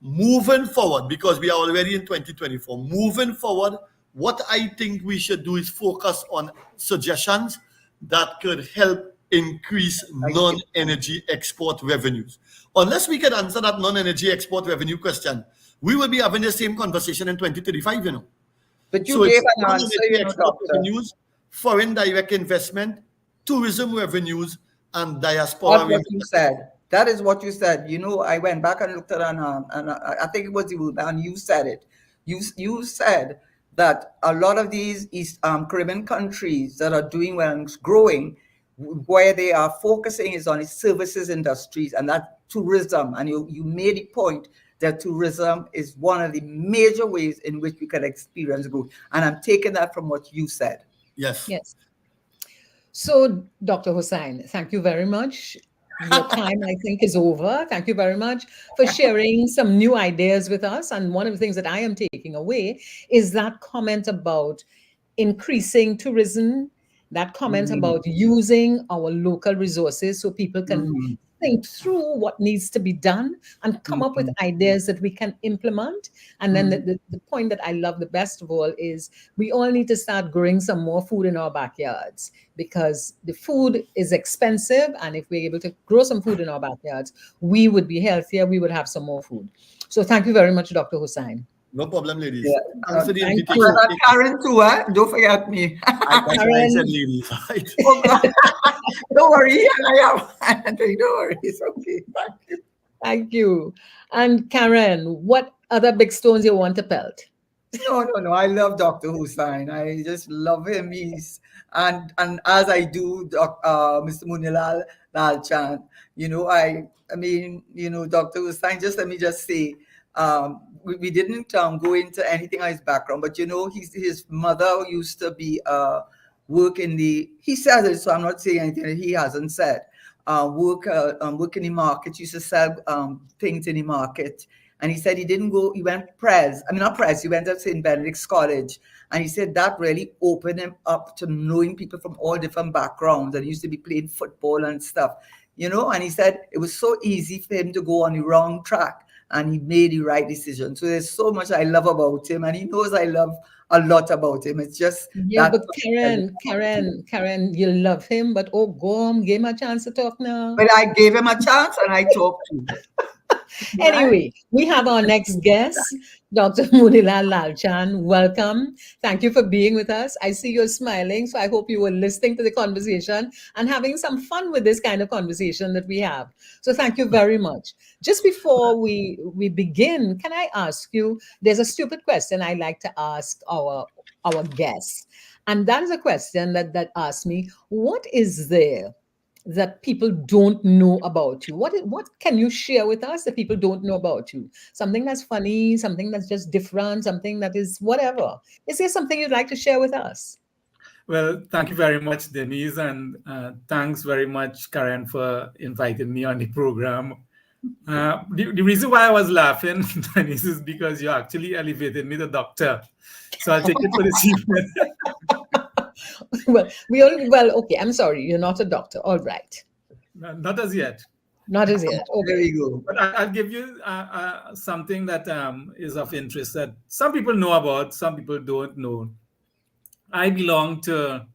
Moving forward, because we are already in 2024, moving forward, what I think we should do is focus on suggestions that could help increase non-energy export revenues. Unless we can answer that non-energy export revenue question, we will be having the same conversation in 2035, you know. But you So gave it's an answer, non-energy export Doctor. revenues, foreign direct investment, tourism revenues, and diaspora That's what you revenues. said. That is what you said. You know, I went back and looked at it, and I think it was you, and you said it. You said that a lot of these East Caribbean countries that are doing well and growing, where they are focusing is on the services industries and that tourism. And you made a point that tourism is one of the major ways in which we can experience growth. And I'm taking that from what you said. Yes. Yes. So, Dr. Hussain, thank you very much. Your time, I think, is over. Thank you very much for sharing some new ideas with us. And one of the things that I am taking away is that comment about increasing tourism, that comment about using our local resources so people can think through what needs to be done and come up with ideas that we can implement. And then the point that I love the best of all is we all need to start growing some more food in our backyards, because the food is expensive. And if we're able to grow some food in our backyards, we would be healthier, we would have some more food. So thank you very much, Dr. Hussain. No problem, ladies. Yeah. Thanks for the Thank invitation. you. And Karen too, don't forget me. That's why I Karen. said ladies. Right? Don't worry, I am. Don't worry, it's okay. Thank you. Thank you. And Karen, what other big stones you want to pelt? No. I love Dr. Hussain. I just love him. He's and as I do, Mr. Munilal Lalchan. You know, I mean, you know, Dr. Hussain. Just let me just say, we didn't go into anything on his background, but you know, his mother used to be work in the. He says it, so I'm not saying anything that he hasn't said. Work in the market. Used to sell things in the market. And he said he didn't go, he went not press, he went to St. Benedict's College. And he said that really opened him up to knowing people from all different backgrounds, and he used to be playing football and stuff, you know. And he said it was so easy for him to go on the wrong track, and he made the right decision. So there's so much I love about him, and he knows I love a lot about him. It's just yeah, but Karen, you love him, but oh, go on, give him a chance to talk now. But I gave him a chance, and I talked to him. Anyway, we have our next guest, Dr. Munilal Lalchan. Welcome. Thank you for being with us. I see you're smiling, so I hope you were listening to the conversation and having some fun with this kind of conversation that we have. So thank you very much. Just before we begin, can I ask you, there's a stupid question I like to ask our guests. And that is a question that asks me, what is there that people don't know about you? What can you share with us that people don't know about you? Something that's funny, something that's just different, something that is whatever. Is there something you'd like to share with us? Well, thank you very much, Dennise, and thanks very much, Karen, for inviting me on the program. The reason why I was laughing, Dennise, is because you actually elevated me to doctor. So I'll take it for this evening. Okay, I'm sorry, you're not a doctor. All right. Not as yet. Not as yet. Okay. There you go. But I'll give you something that is of interest that some people know about, some people don't know. I belong to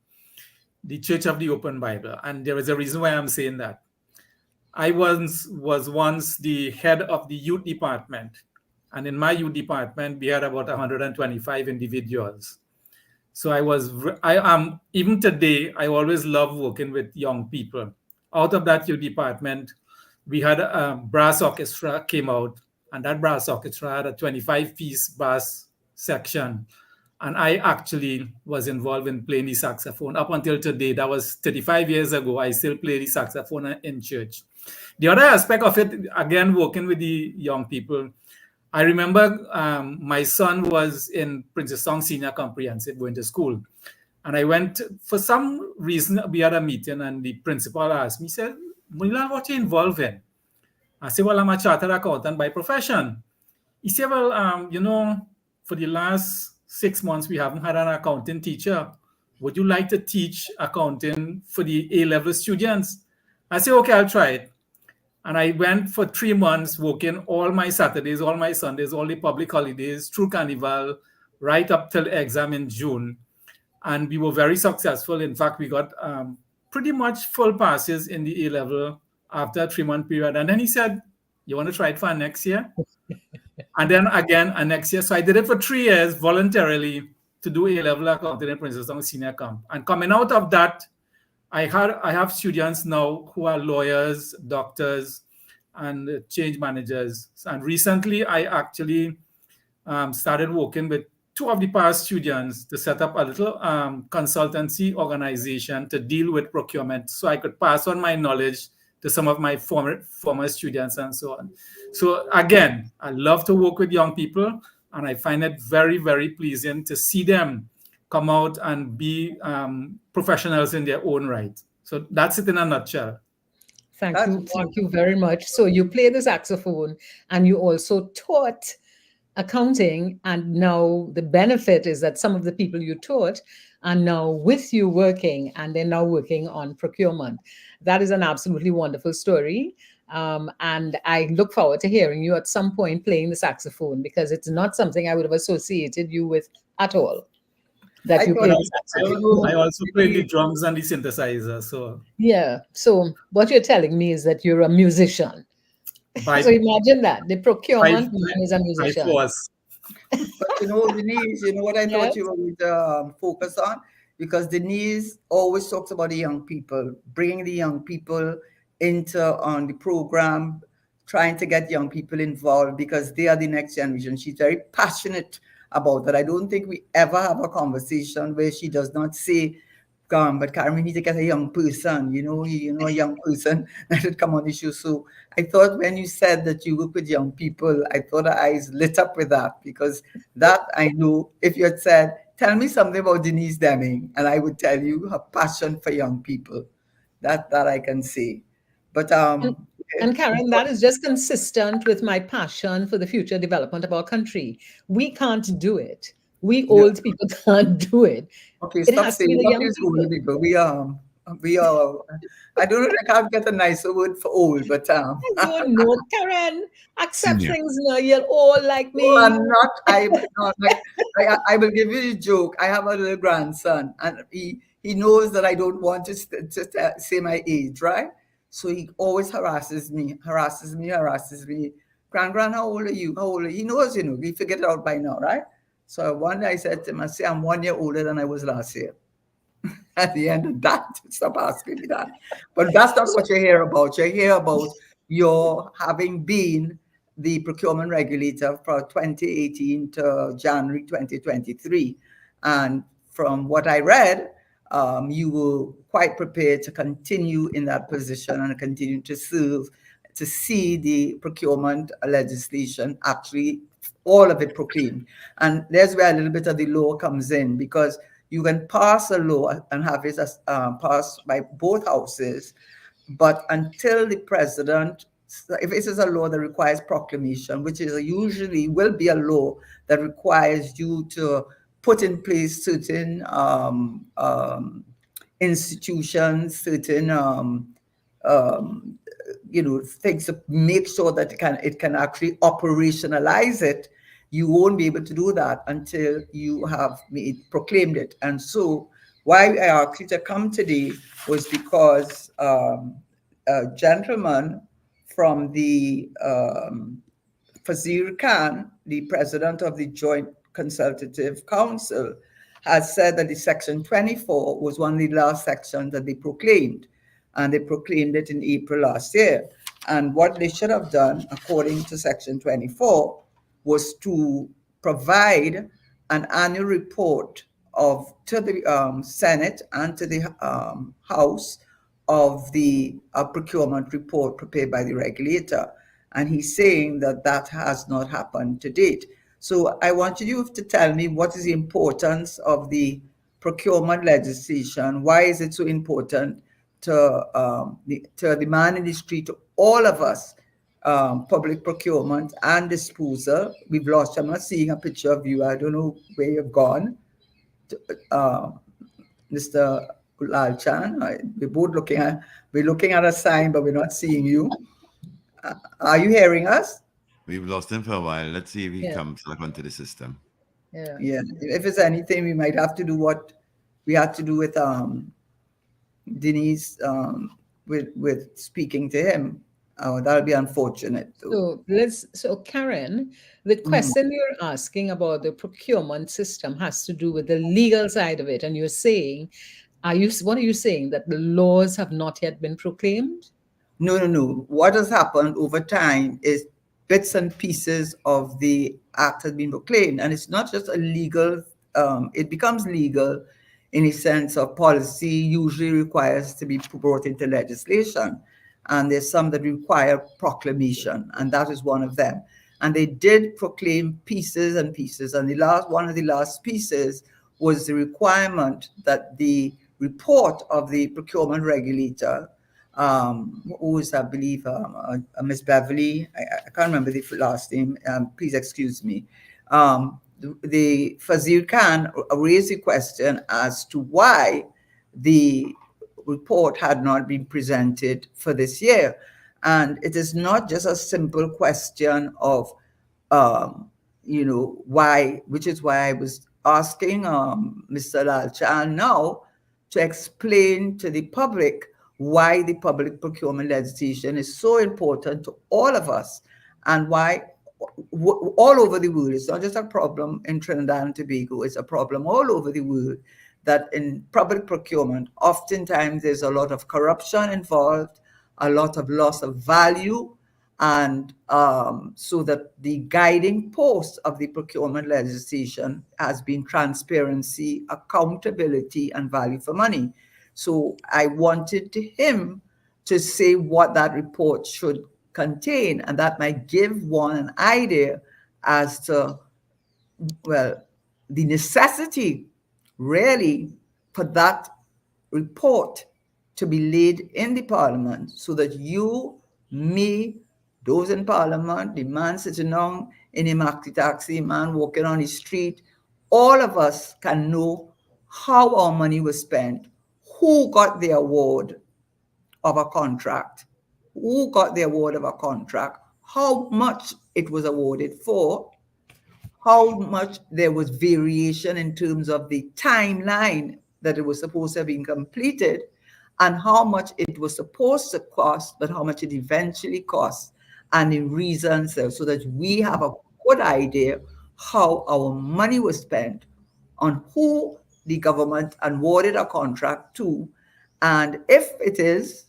the Church of the Open Bible, and there is a reason why I'm saying that. I was once the head of the youth department, and in my youth department, we had about 125 individuals. So I am, even today, I always love working with young people. Out of that youth department, we had a brass orchestra came out and that brass orchestra had a 25-piece brass section. And I actually was involved in playing the saxophone up until today. That was 35 years ago. I still play the saxophone in church. The other aspect of it, again, working with the young people, I remember my son was in Princeton Senior Comprehensive going to school. And I went, for some reason, we had a meeting and the principal asked me, he said, Munila, what are you involved in? I said, well, I'm a chartered accountant by profession. He said, well, for the last 6 months, we haven't had an accounting teacher. Would you like to teach accounting for the A-level students? I said, okay, I'll try it. And I went for 3 months working all my Saturdays, all my Sundays, all the public holidays, through Carnival, right up till exam in June. And we were very successful. In fact, we got pretty much full passes in the A-level after a 3-month period. And then he said, you want to try it for next year? And then again, next year. So I did it for 3 years voluntarily to do A-level accounting in Princeton Senior Camp. And coming out of that, I have students now who are lawyers, doctors, and change managers. And recently, I actually started working with 2 of the past students to set up a little consultancy organization to deal with procurement, so I could pass on my knowledge to some of my former students and so on. So again, I love to work with young people, and I find it very, very pleasing to see them come out and be professionals in their own right. So that's it in a nutshell. Thank you very much. So you play the saxophone and you also taught accounting, and now the benefit is that some of the people you taught are now with you working, and they're now working on procurement. That is an absolutely wonderful story. And I look forward to hearing you at some point playing the saxophone, because it's not something I would have associated you with at all. That you play the saxophone. I also play the drums and the synthesizer. So yeah. So what you're telling me is that you're a musician. So imagine that the procurement man is a musician. But Dennise, what I thought you would focus on, because Dennise always talks about the young people, bringing the young people on the program, trying to get young people involved because they are the next generation. She's very passionate about that. I don't think we ever have a conversation where she does not say, but Karen, we need to get a young person, a young person that would come on the show. So I thought when you said that you work with young people, I thought our eyes lit up with that, because that I know, if you had said, tell me something about Dennise Demming, and I would tell you her passion for young people. That I can say. But and Karen, that is just consistent with my passion for the future development of our country. We can't do it. We old people can't do it. Okay, stop saying what is old people. We are. I don't know. I can't get a nicer word for old, but I don't know, Karen. Accept things now. You're old like me. No, I'm not. I'm not. I will give you a joke. I have a little grandson, and he knows that I don't want to say my age, right? So he always harasses me. Grand, how old are you? How old are you? He knows, we figured it out by now, right? So one day I said to him, I'm 1 year older than I was last year. At the end of that, stop asking me that. But that's not what you hear about. You hear about your having been the procurement regulator from 2018 to January 2023. And from what I read, you were quite prepared to continue in that position and continue to serve, to see the procurement legislation actually, all of it proclaimed. And there's where a little bit of the law comes in, because you can pass a law and have it passed by both houses, but until the president, if this is a law that requires proclamation, which is usually will be a law that requires you to put in place certain institutions, certain things to make sure that it can actually operationalize it. You won't be able to do that until you have proclaimed it. And so why I asked you to come today was because a gentleman from the Fazir Khan, the president of the Joint Consultative Council, has said that the Section 24 was one of the last sections that they proclaimed. And they proclaimed it in April last year. And what they should have done, according to Section 24, was to provide an annual report to the Senate and to the House of the procurement report prepared by the regulator. And he's saying that that has not happened to date. So I want you to tell me what is the importance of the procurement legislation. Why is it so important to the man in the street, to all of us, public procurement and disposal? We've lost. I'm not seeing a picture of you. I don't know where you've gone, Mr. Lalchan. We're looking at a sign, but we're not seeing you. Are you hearing us? We've lost him for a while. Let's see if he comes back onto the system. Yeah. If it's anything, we might have to do what we had to do with Dennise, with speaking to him. That'll be unfortunate. So Karen, the question you're asking about the procurement system has to do with the legal side of it, and you're saying, what are you saying, that the laws have not yet been proclaimed? No. What has happened over time is bits and pieces of the act has been proclaimed, and it's not just a legal. It becomes legal in a sense of policy. Usually requires to be brought into legislation, and there's some that require proclamation, and that is one of them. And they did proclaim pieces and pieces, and one of the last pieces was the requirement that the report of the procurement regulator, who is, I believe, Miss Beverly, I can't remember the last name, please excuse me, the Fazil Khan raised the question as to why the report had not been presented for this year. And it is not just a simple question of, why, which is why I was asking Mr. Lalchan now to explain to the public why the public procurement legislation is so important to all of us, and why all over the world, it's not just a problem in Trinidad and Tobago, it's a problem all over the world, that in public procurement, oftentimes there's a lot of corruption involved, a lot of loss of value, and so that the guiding post of the procurement legislation has been transparency, accountability, and value for money. So I wanted him to say what that report should contain, and that might give one an idea as to, well, the necessity really for that report to be laid in the parliament, so that you, me, those in parliament, the man sitting down in a maxi taxi, man walking on the street, all of us can know how our money was spent, who got the award of a contract, how much it was awarded for, how much there was variation in terms of the timeline that it was supposed to have been completed, and how much it was supposed to cost, but how much it eventually cost, and the reasons, so that we have a good idea how our money was spent, on who the government awarded a contract to. And if it is,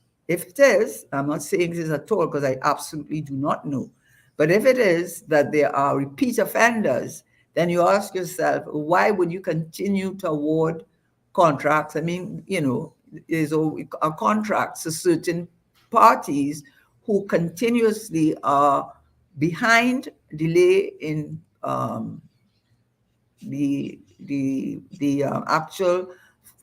I'm not saying this at all because I absolutely do not know, but if it is that there are repeat offenders, then you ask yourself, why would you continue to award contracts? I mean, there's a contracts to certain parties who continuously are behind, delay in the actual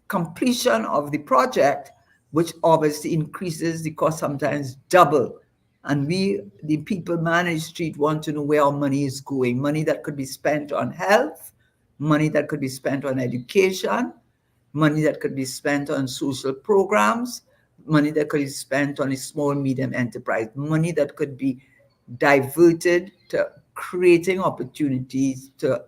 completion of the project, which obviously increases the cost, sometimes double. And we, the people managed street, want to know where our money is going. Money that could be spent on health, money that could be spent on education, money that could be spent on social programs, money that could be spent on a small, medium enterprise, money that could be diverted to creating opportunities to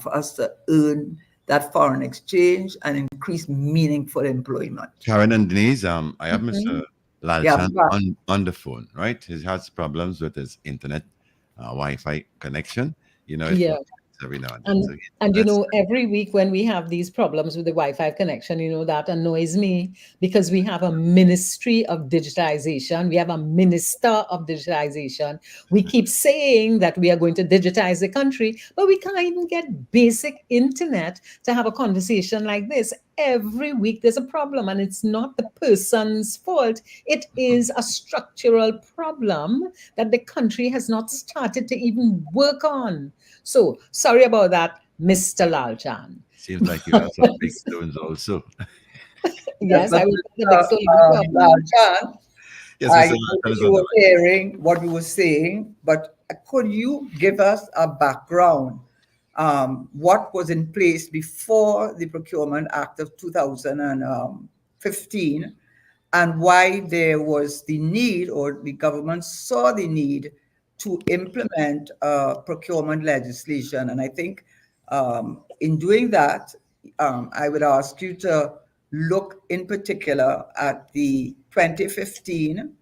for us to earn that foreign exchange and increase meaningful employment. Karen and Dennise, I have Mr. Lalchan on the phone, right? He has problems with his internet Wi-Fi connection. every now and then. So, And you that's know, every week when we have these problems with the Wi-Fi connection, you know, that annoys me because we have a ministry of digitization. We have a minister of digitization. We keep saying that we are going to digitize the country, but we can't even get basic internet to have a conversation like this. Every week there's a problem, and it's not the person's fault. It is a structural problem that the country has not started to even work on. So sorry about that, Mr. Lalchan. seems like you have some big stones also. Yes, Yes, but I will put the next one later. Chan, Yes, I Mr. know Lalchan that is you on the were line. hearing what you were saying, but could you give us a background? What was in place before the Procurement Act of 2015, and why there was the need, or the government saw the need, to implement procurement legislation. And I think in doing that, I would ask you to look in particular at the 2015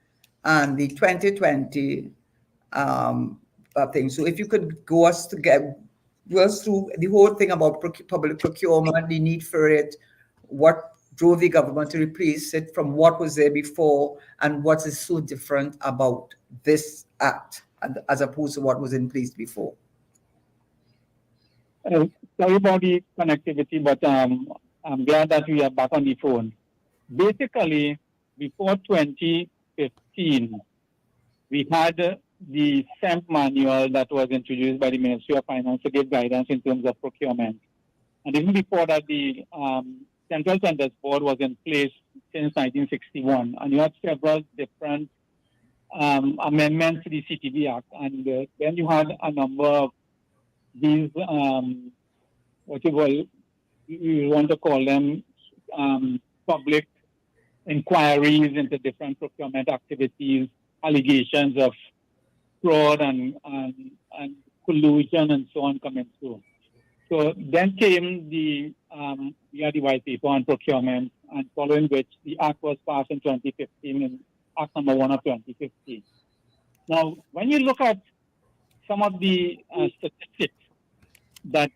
and the 2020 thing. So if you could go us through the whole thing about public procurement, the need for it, what drove the government to replace it from what was there before, and what is so different about this act as opposed to what was in place before. Sorry about the connectivity, but I'm glad that we are back on the phone. Basically, before 2015, we had the SEMP manual that was introduced by the Ministry of Finance to give guidance in terms of procurement. And even before that, the Central Tenders Board was in place since 1961. And you had several different amendments to the CTB Act. And then you had a number of these, what you want to call them, public inquiries into different procurement activities, allegations of fraud and collusion and so on coming through. So then came the white paper on procurement, and following which the act was passed in 2015 in Act number 1 of 2015. Now, when you look at some of the statistics that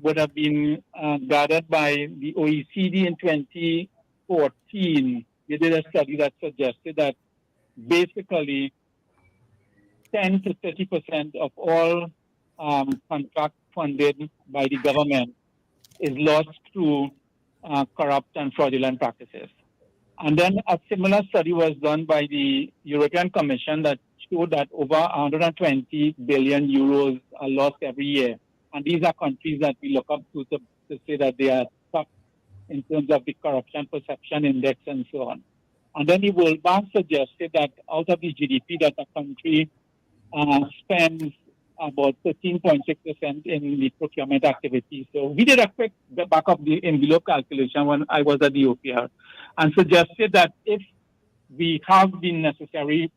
would have been gathered by the OECD in 2014, they did a study that suggested that basically 10 to 30% of all contract funded by the government is lost through corrupt and fraudulent practices. And then a similar study was done by the European Commission that showed that over 120 billion euros are lost every year. And these are countries that we look up to say that they are top in terms of the corruption perception index and so on. And then the World Bank suggested that out of the GDP that a country spends about 13.6% in the procurement activity. So we did a quick back of the envelope calculation when I was at the OPR and suggested that if we have the necessary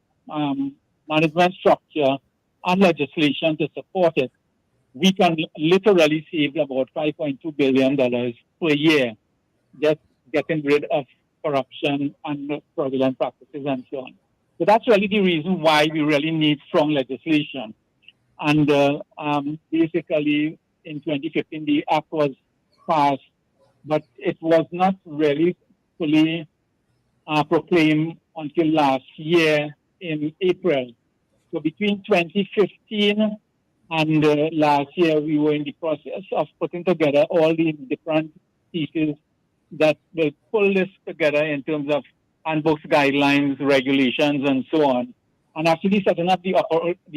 management structure and legislation to support it, we can literally save about $5.2 billion per year just getting rid of corruption and fraudulent practices and so on. So that's really the reason why we really need strong legislation. And basically, in 2015, the act was passed, but it was not really fully proclaimed until last year in April. So between 2015 and last year, we were in the process of putting together all the different pieces that will pull this together in terms of handbooks, guidelines, regulations, and so on, and actually setting up the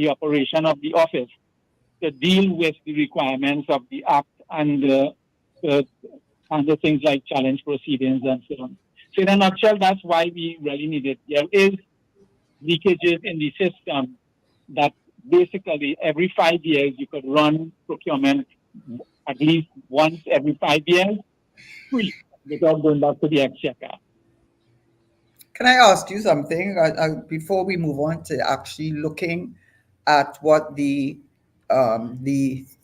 operation of the office to deal with the requirements of the act and handle things like challenge proceedings and so on. So in a nutshell, that's why we really need it. There is leakages in the system that basically every 5 years you could run procurement at least once every 5 years, free, without going back to the exchequer. Can I ask you something before we move on to actually looking at what the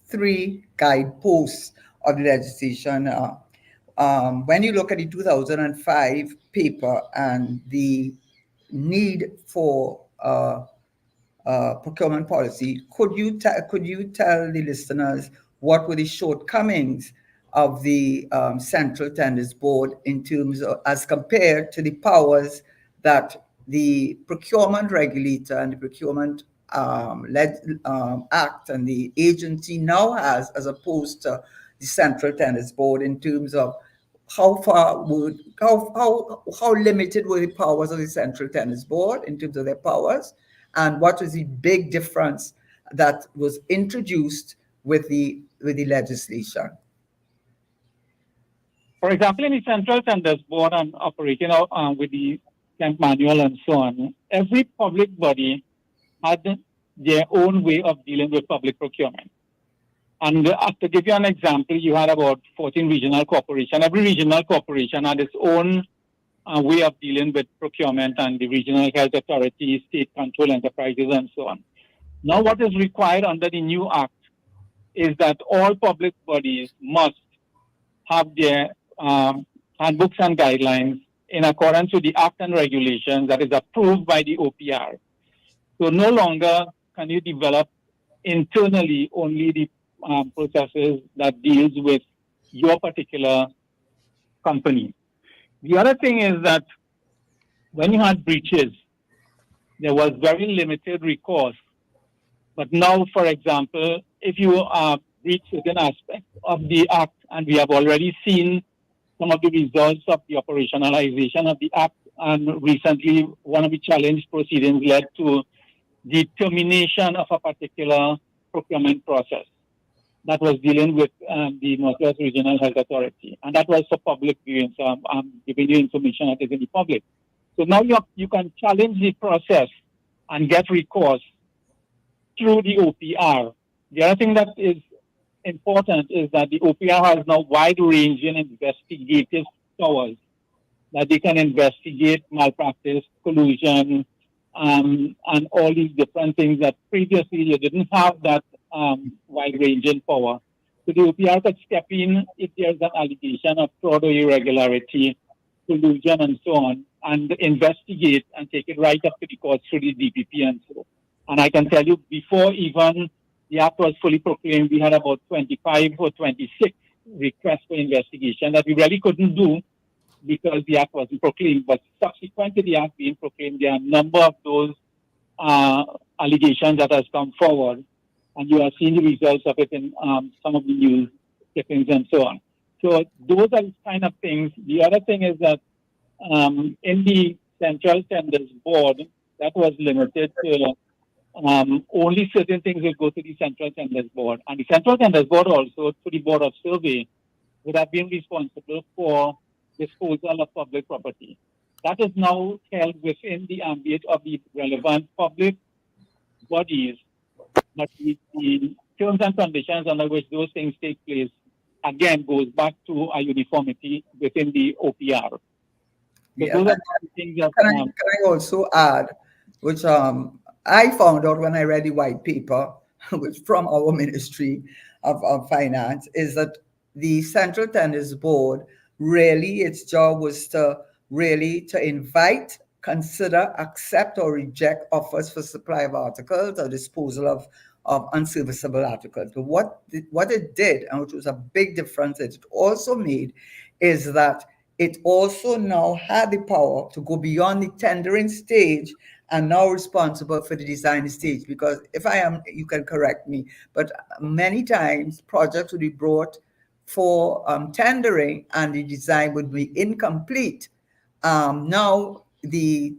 three guideposts of the legislation are? When you look at the 2005 paper and the need for procurement policy. Could you tell the listeners what were the shortcomings of the Central Tenders Board in terms of, as compared to the powers that the procurement regulator and the procurement act and the agency now has, as opposed to the Central Tenders Board, in terms of how limited were the powers of the Central Tenders Board in terms of their powers, and what was the big difference that was introduced with the legislation? For example, in the Central Tenders Board and operating with the Camp Manual and so on, every public body had their own way of dealing with public procurement. And to give you an example, you had about 14 regional corporations. Every regional corporation had its own way of dealing with procurement, and the regional health authorities, state control enterprises, and so on. Now, what is required under the new act is that all public bodies must have their handbooks and guidelines in accordance with the act and regulations that is approved by the OPR. So no longer can you develop internally only the processes that deals with your particular company. The other thing is that when you had breaches, there was very limited recourse. But now, for example, if you breach certain aspects of the act, and we have already seen some of the results of the operationalization of the act, and recently one of the challenge proceedings led to the termination of a particular procurement process that was dealing with the Northwest Regional Health Authority. And that was for public viewing, so I'm giving you information that is in the public. So now you can challenge the process and get recourse through the OPR. The other thing that is important is that the OPR has now wide-ranging investigative powers that they can investigate malpractice, collusion, and all these different things that previously you didn't have that wide-ranging power. So the OPR could step in if there's an allegation of fraud or irregularity, collusion, and so on, and investigate and take it right up to the courts through the DPP and so on. And I can tell you, before even the act was fully proclaimed, we had about 25 or 26 requests for investigation that we really couldn't do because the act wasn't proclaimed. But subsequent to the act being proclaimed, there are a number of those allegations that has come forward, and you are seeing the results of it in some of the news clippings and so on. So those are the kind of things. The other thing is that in the Central Tenders Board, that was limited to only certain things will go to the Central Tenders Board. And the Central Tenders Board also, to the Board of Survey, would have been responsible for disposal of public property. That is now held within the ambit of the relevant public bodies, but the terms and conditions under which those things take place, again, goes back to a uniformity within the OPR. So Yeah, those are the things that, can I also add, which I found out when I read the white paper, which from our Ministry of Finance, is that the Central Tenders Board, really its job was to invite, consider, accept, or reject offers for supply of articles or disposal of unserviceable articles. But what it did, and which was a big difference that it also made, is that it also now had the power to go beyond the tendering stage and now responsible for the design stage. Because if I am, you can correct me, but many times projects would be brought for tendering and the design would be incomplete. Now the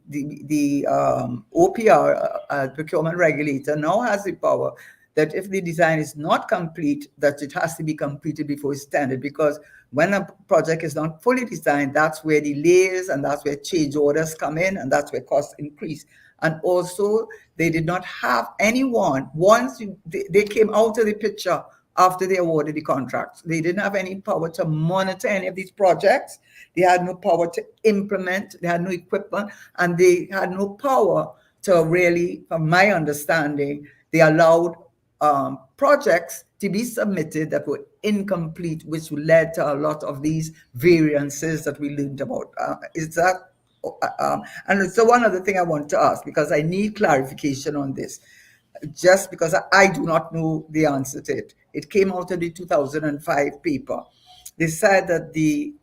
OPR, procurement regulator, now has the power that if the design is not complete, that it has to be completed before it's tendered. Because when a project is not fully designed, that's where delays and that's where change orders come in, and that's where costs increase. And also, they did not have anyone, once they came out of the picture after they awarded the contracts. They didn't have any power to monitor any of these projects. They had no power to implement. They had no equipment, and they had no power to really, from my understanding, they allowed projects to be submitted that were incomplete, which led to a lot of these variances that we learned about. Is that And so one other thing I want to ask, because I need clarification on this, just because I do not know the answer to it. It came out in the 2005 paper. They said that the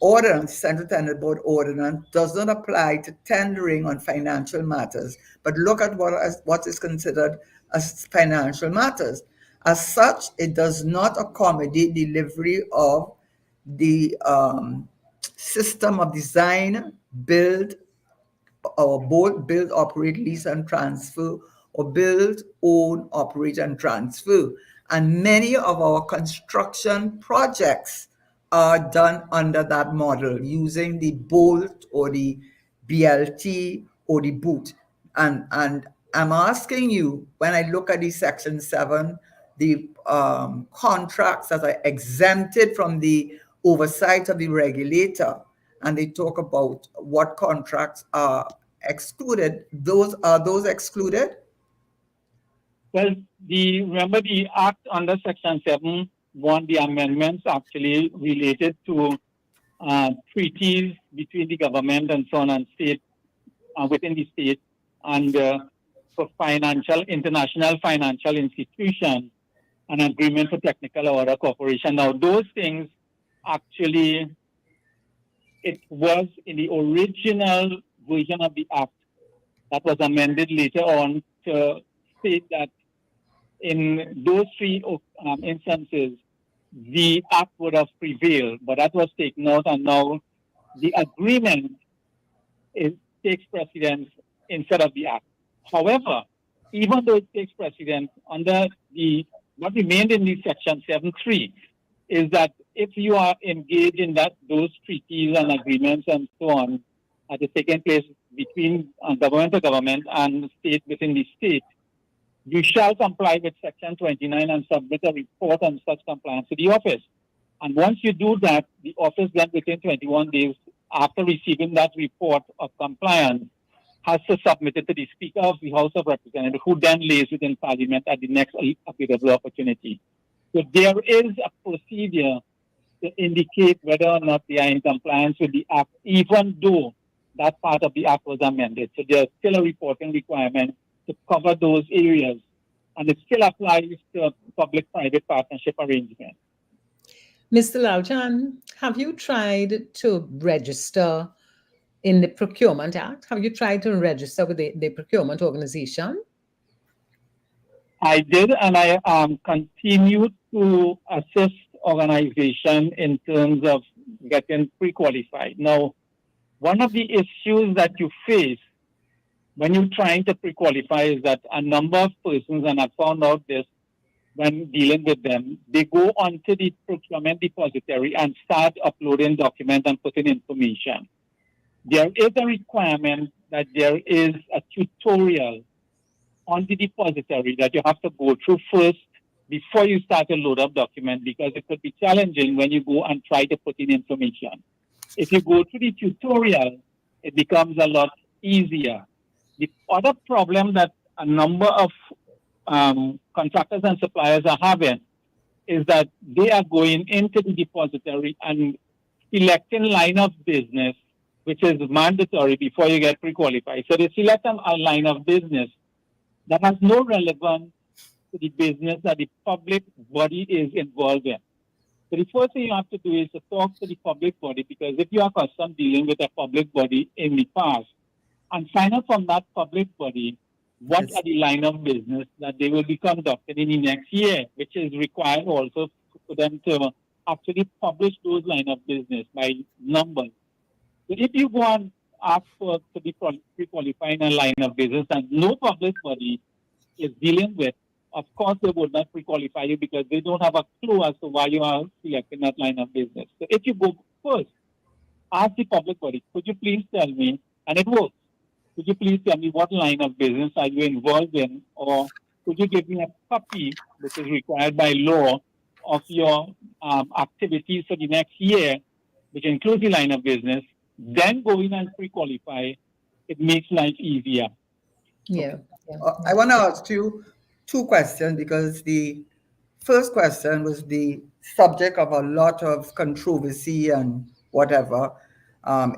ordinance, Central Tenant Board ordinance, does not apply to tendering on financial matters, but look at what is considered as financial matters. As such, it does not accommodate delivery of the system of design, build, or both build, operate, lease, and transfer, or build, own, operate, and transfer. And many of our construction projects are done under that model using the bolt or the BLT or the boot. And I'm asking you, when I look at the Section 7, the contracts that are exempted from the oversight of the regulator, and they talk about what contracts are excluded. Are those excluded? Well, remember the Act under Section 7, the amendments actually related to treaties between the government and so on and state, within the state, and for international financial institutions, an agreement for technical order cooperation. Now, those things actually, it was in the original version of the Act that was amended later on to state that in those three instances, the Act would have prevailed, but that was taken out, and now the agreement takes precedence instead of the Act. However, even though it takes precedence, under what remained in the Section 7.3 is that if you are engaged in those treaties and agreements and so on, that is taking place between government to government and state within the state, you shall comply with Section 29 and submit a report on such compliance to the office. And once you do that, the office then within 21 days after receiving that report of compliance has to submit it to the Speaker of the House of Representatives, who then lays it in Parliament at the next available opportunity. So there is a procedure to indicate whether or not they are in compliance with the Act, even though that part of the Act was amended. So there's still a reporting requirement to cover those areas, and it still applies to public-private partnership arrangements. Mr. Lalchan, have you tried to register in the Procurement Act? Have you tried to register with the procurement organization? I did, and I continue to assist organization in terms of getting pre-qualified. Now, one of the issues that you face when you're trying to pre-qualify is that a number of persons, and I found out this when dealing with them, they go onto the procurement depository and start uploading documents and putting information. There is a requirement that there is a tutorial on the depository that you have to go through first before you start to load up documents, because it could be challenging when you go and try to put in information. If you go through the tutorial, it becomes a lot easier. The other problem that a number of contractors and suppliers are having is that they are going into the depository and selecting line of business, which is mandatory before you get pre-qualified. So they select a line of business that has no relevance to the business that the public body is involved in. So the first thing you have to do is to talk to the public body, because if you are accustomed dealing with a public body in the past, and find out from that public body what are the line of business that they will be conducting in the next year, which is required also for them to actually publish those line of business by numbers. So if you go and ask to be pre-qualifying a line of business and no public body is dealing with, of course they would not pre-qualify you because they don't have a clue as to why you are selecting that line of business. So if you go first, ask the public body, could you please tell me, and it works, could you please tell me what line of business are you involved in, or could you give me a copy, which is required by law, of your activities for the next year, which includes the line of business, then go in and pre-qualify. It makes life easier. Yeah. I want to ask you two questions, because the first question was the subject of a lot of controversy and whatever.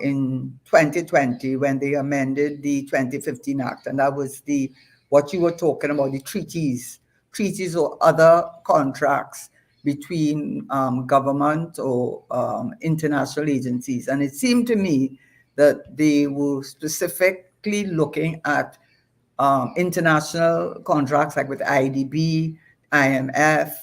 in 2020 when they amended the 2015 Act, and that was what you were talking about, the treaties or other contracts between government or international agencies. And it seemed to me that they were specifically looking at international contracts like with IDB, IMF,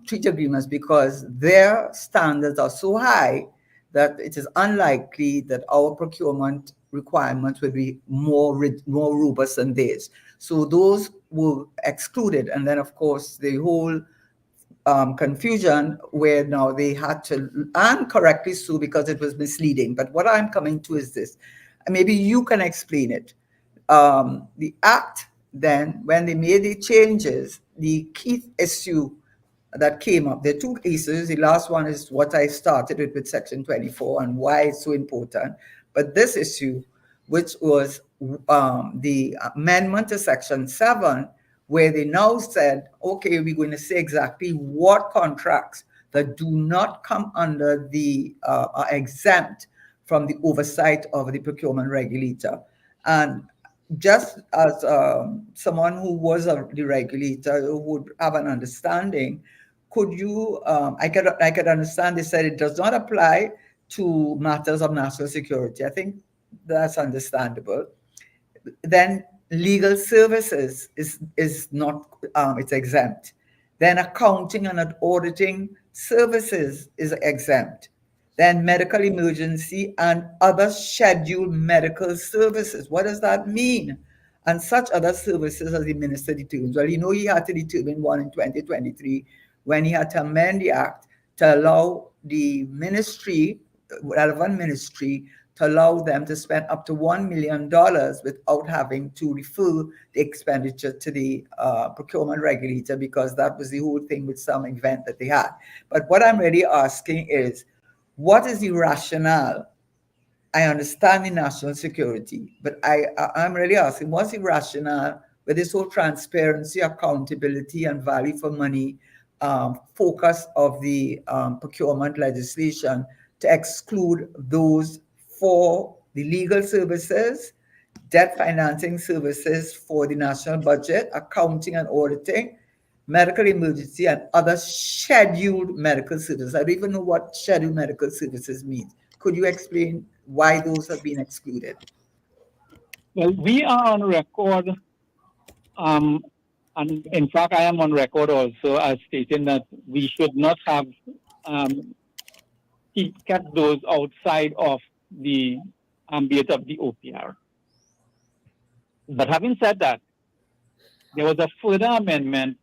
treaty agreements, because their standards are so high that it is unlikely that our procurement requirements will be more robust than theirs. So those were excluded. And then, of course, the whole confusion where now they had to, and correctly so, because it was misleading. But what I'm coming to is this. Maybe you can explain it. The Act, then, when they made the changes, the key issue that came up, there are two issues. The last one is what I started with Section 24 and why it's so important. But this issue, which was the amendment to Section 7, where they now said, okay, we're going to say exactly what contracts that do not come under the are exempt from the oversight of the procurement regulator. And just as someone who was the regulator who would have an understanding, could you, I could understand they said it does not apply to matters of national security. I think that's understandable. Then legal services is not, it's exempt. Then accounting and auditing services is exempt. Then medical emergency and other scheduled medical services. What does that mean? And such other services as the minister determines. Well, he had to determine one in 2023 when he had to amend the Act to allow the ministry, relevant ministry, to allow them to spend up to $1 million without having to refer the expenditure to the procurement regulator, because that was the whole thing with some event that they had. But what I'm really asking is, what is the rationale? I understand the national security, but I'm really asking, what's the rationale with this whole transparency, accountability, and value for money focus of the procurement legislation to exclude those for the legal services, debt financing services for the national budget, accounting and auditing, medical emergency, and other scheduled medical services? I don't even know what scheduled medical services means. Could you explain why those have been excluded? Well, we are on record, and in fact, I am on record also as stating that we should not have kept those outside of the ambit of the OPR. But having said that, there was a further amendment,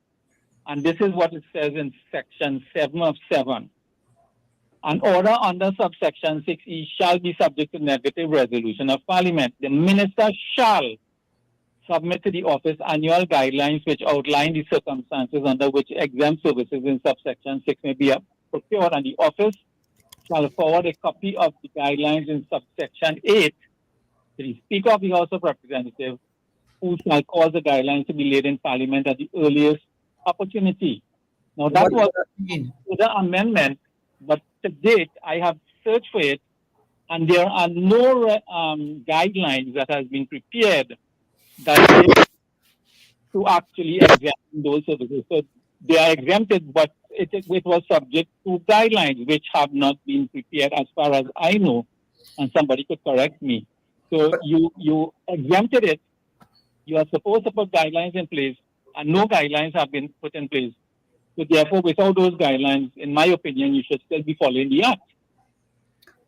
and this is what it says in Section 7 of 7. An order under subsection 6E shall be subject to negative resolution of Parliament. The minister shall submit to the office annual guidelines which outline the circumstances under which exempt services in subsection 6 may be procured, and the office shall forward a copy of the guidelines in subsection 8 to the Speaker of the House of Representatives, who shall cause the guidelines to be laid in Parliament at the earliest opportunity. Now, that was the amendment, but to date, I have searched for it, and there are no guidelines that has been prepared that to actually exempt those services. So they are exempted, but it was subject to guidelines which have not been prepared as far as I know, and somebody could correct me. So you exempted it. You are supposed to put guidelines in place, and no guidelines have been put in place. So therefore, without those guidelines, in my opinion, you should still be following the Act.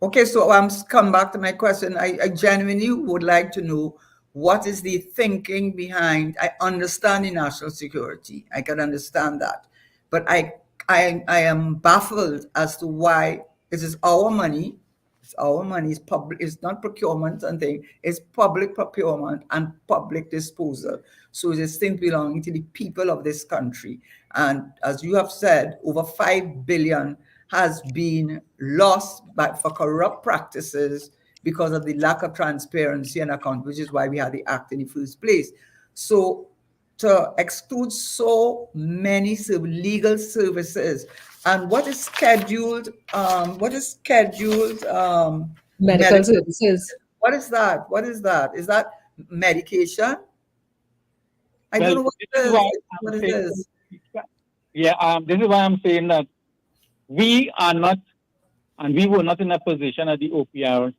Okay, so I'm come back to my question. I genuinely would like to know, what is the thinking behind? I understand the national security. I can understand that. But I am baffled as to why this is our money. It's our money. It's public. It's not procurement and thing. It's public procurement and public disposal. So it is things belonging to the people of this country. And as you have said, over $5 billion has been lost for corrupt practices because of the lack of transparency and account, which is why we had the Act in the first place. So to exclude so many legal services, and what is scheduled medical services. What is that? What is that? Is that medication? I don't Well, know what this it is is. why What I'm it saying, is. this is why I'm saying that we are not, and we were not in a position at the OPR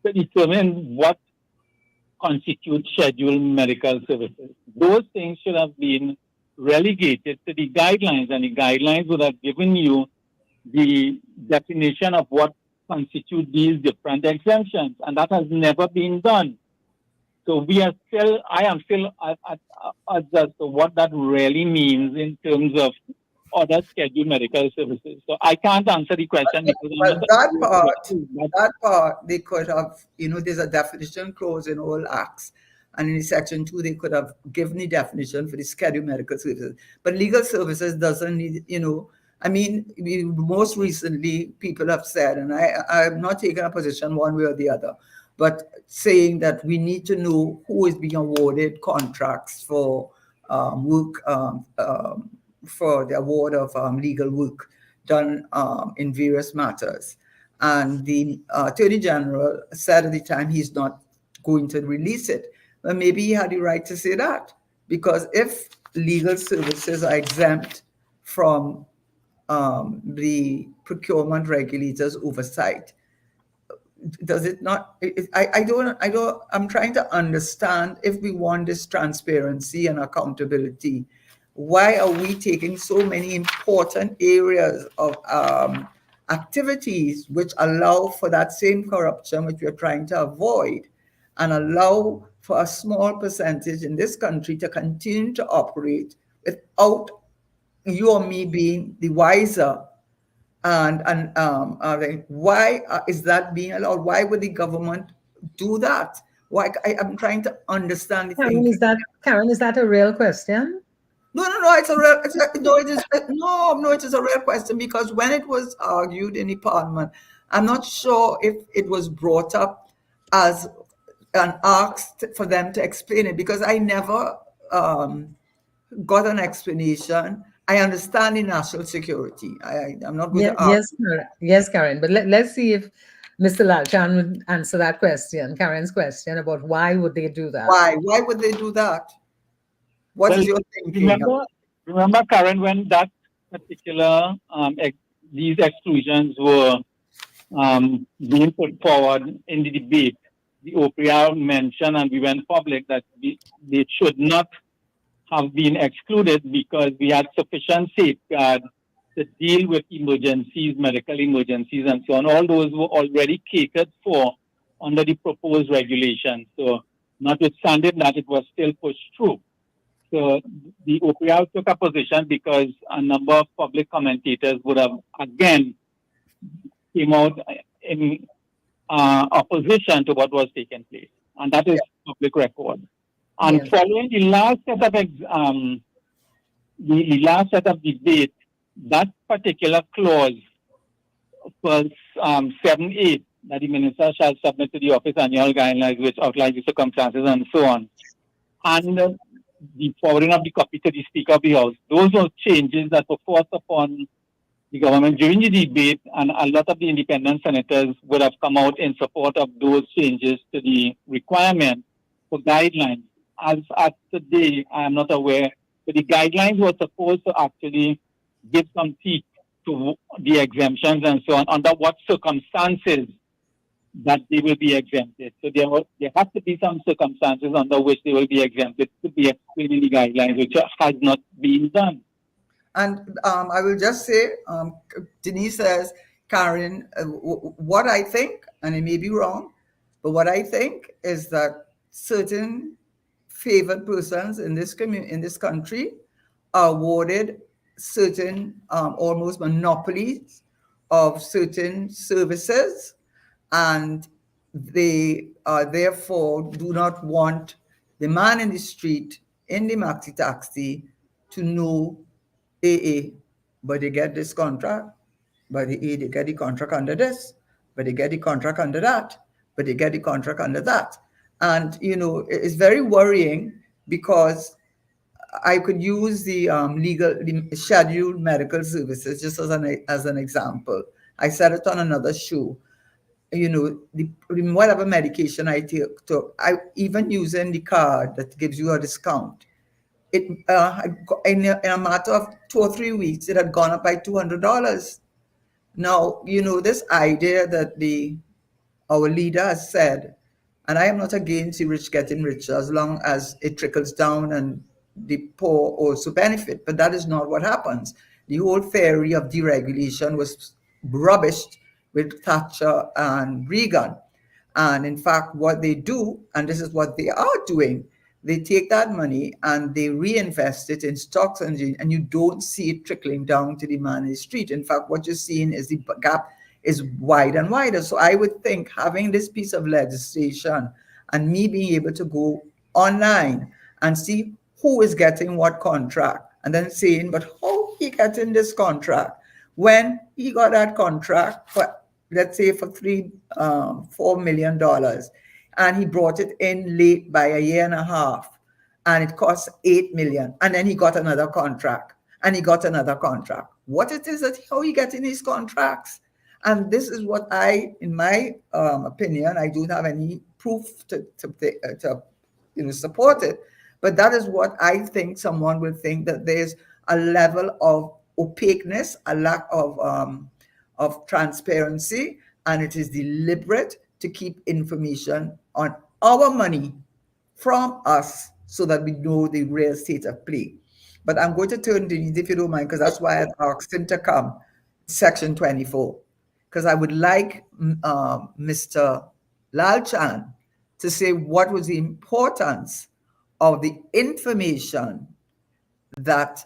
to determine what constitutes scheduled medical services. Those things should have been relegated to the guidelines, and the guidelines would have given you the definition of what constitute these different exemptions, and that has never been done. So I am still as to what that really means in terms of other scheduled medical services. So I can't answer the question because I'm Well, not. that part, they could have, there's a definition clause in all acts. And in section 2, they could have given the definition for the scheduled medical services. But legal services doesn't need, I mean, most recently, people have said, and I'm not taking a position one way or the other, but saying that we need to know who is being awarded contracts for work, for the award of legal work done in various matters. And the Attorney General said at the time he's not going to release it. Well, maybe he had the right to say that, because if legal services are exempt from the procurement regulators' oversight, does it not? I'm trying to understand, if we want this transparency and accountability, why are we taking so many important areas of activities which allow for that same corruption which we're trying to avoid, and allow for a small percentage in this country to continue to operate without you or me being the wiser? And why is that being allowed? Why would the government do that? Why? I'm trying to understand the Karen, thing. Karen, is that a real question? No, it's a real. No, it is no. It is a real question, because when it was argued in the parliament, I'm not sure if it was brought up as and asked for them to explain it, because I never got an explanation. I understand the national security. I'm not going to argue. Yes, Karen. But let's see if Mr. Lalchan would answer that question, Karen's question about why would they do that? Why would they do that? What is your thinking? Remember, Karen, when that particular these exclusions were being put forward in the debate, the OPR mentioned, and we went public, that they should not have been excluded because we had sufficient safeguard to deal with emergencies, medical emergencies, and so on. All those were already catered for under the proposed regulation. So, notwithstanding that, it was still pushed through. So, the OPR took a position because a number of public commentators would have again came out in opposition to what was taking place, and that is public record. And following the last set of the last set of debate, that particular clause was 7.8, that the minister shall submit to the office annual guidelines which outline the circumstances and so on. And the forwarding of the copy to the Speaker of the House. Those were changes that were forced upon the government during the debate, and a lot of the independent senators would have come out in support of those changes to the requirement for guidelines. As at today, I am not aware, but the guidelines were supposed to actually give some teeth to the exemptions and so on, under what circumstances that they will be exempted. So there has to be some circumstances under which they will be exempted to be explained in the guidelines, which has not been done. And I will just say, Dennise says, Karen, what I think, and it may be wrong, but what I think is that certain favored persons in this country are awarded certain almost monopolies of certain services, and they therefore do not want the man in the street in the maxi taxi to know, but they get this contract, but they get the contract under this, but they get the contract under that, but they get the contract under that. And, it's very worrying, because I could use the the scheduled medical services just as an example. I said it on another show. whatever medication I took, I even using the card that gives you a discount. It in a matter of 2 or 3 weeks, it had gone up by $200. Now, this idea that our leader has said, and I am not against the rich getting richer as long as it trickles down and the poor also benefit, but that is not what happens. The whole theory of deregulation was rubbished with Thatcher and Reagan. And in fact, what they do, and this is what they are doing, they take that money and they reinvest it in stocks, and you don't see it trickling down to the man in the street. In fact, what you're seeing is the gap is wide and wider. So I would think having this piece of legislation and me being able to go online and see who is getting what contract, and then saying, but how he getting this contract when he got that contract for, let's say, for $4 million, and he brought it in late by a year and a half, and it cost $8 million, and then he got another contract, and he got another contract. What it is that how he getting these contracts? And this is what in my opinion, I don't have any proof to support it, but that is what I think someone will think, that there's a level of opaqueness, a lack of transparency, and it is deliberate to keep information on our money from us so that we know the real state of play. But I'm going to turn to Dennise, if you don't mind, because that's why I asked him to come, section 24. Because I would like Mr. Lalchan to say what was the importance of the information that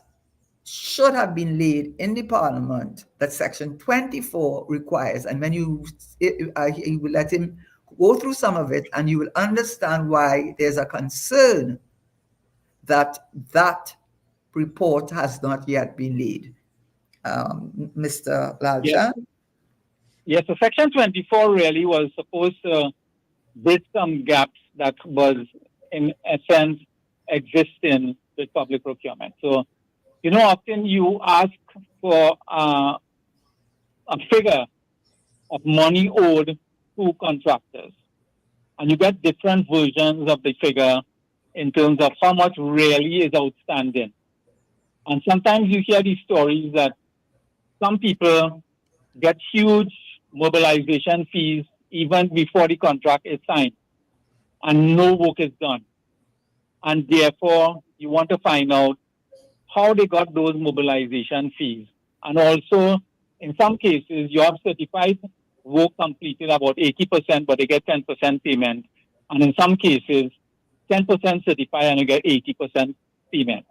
should have been laid in the parliament that section 24 requires. And when you will let him go through some of it, and you will understand why there's a concern that that report has not yet been laid. Mr. Lalchan? Yes, so Section 24 really was supposed to bridge some gaps that was, in essence, existing with public procurement. So, often you ask for a figure of money owed to contractors, and you get different versions of the figure in terms of how much really is outstanding. And sometimes you hear these stories that some people get huge mobilization fees even before the contract is signed, and no work is done. And therefore, you want to find out how they got those mobilization fees. And also, in some cases, you have certified work completed about 80%, but they get 10% payment. And in some cases, 10% certified and you get 80% payment.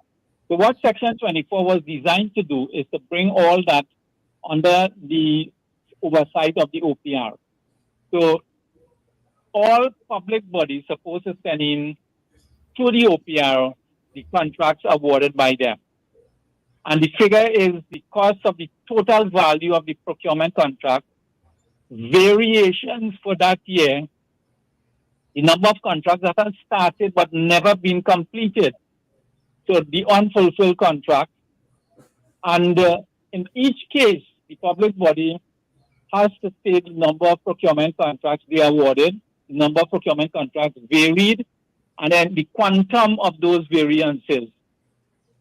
So what Section 24 was designed to do is to bring all that under the oversight of the OPR. So all public bodies supposed to send in to the OPR the contracts awarded by them. And the figure is the cost of the total value of the procurement contract, variations for that year, the number of contracts that have started but never been completed, so the unfulfilled contract. And in each case, the public body has to state the number of procurement contracts they awarded, the number of procurement contracts varied, and then the quantum of those variances,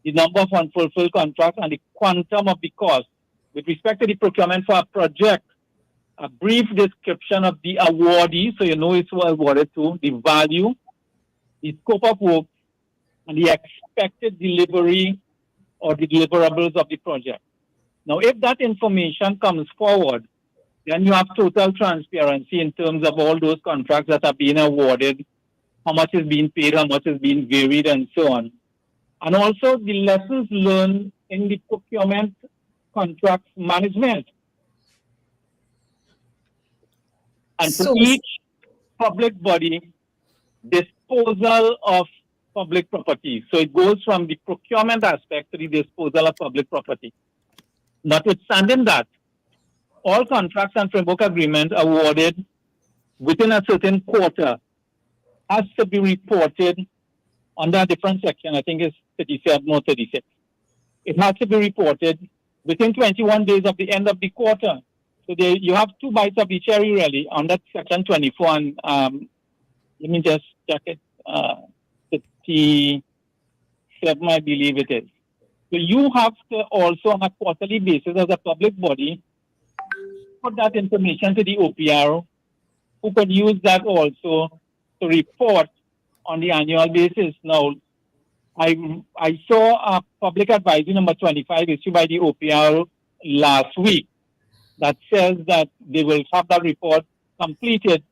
the number of unfulfilled contracts, and the quantum of the cost. With respect to the procurement for a project, a brief description of the awardee, so you know it's awarded to, the value, the scope of work, and the expected delivery or the deliverables of the project. Now, if that information comes forward, then you have total transparency in terms of all those contracts that are being awarded, how much is being paid, how much is being varied, and so on. And also the lessons learned in the procurement contract management. And for each public body, disposal of public property. So it goes from the procurement aspect to the disposal of public property. Notwithstanding that, all contracts and framework agreements awarded within a certain quarter has to be reported under a different section. I think it's 37 or 36. It has to be reported within 21 days of the end of the quarter. So there, you have two bites of the cherry really on that section 24. And let me just check it. 37, I believe it is. So you have to also on a quarterly basis as a public body put that information to the OPR, who could use that also to report on the annual basis. Now, I saw a public advisory number 25 issued by the OPR last week that says that they will have that report completed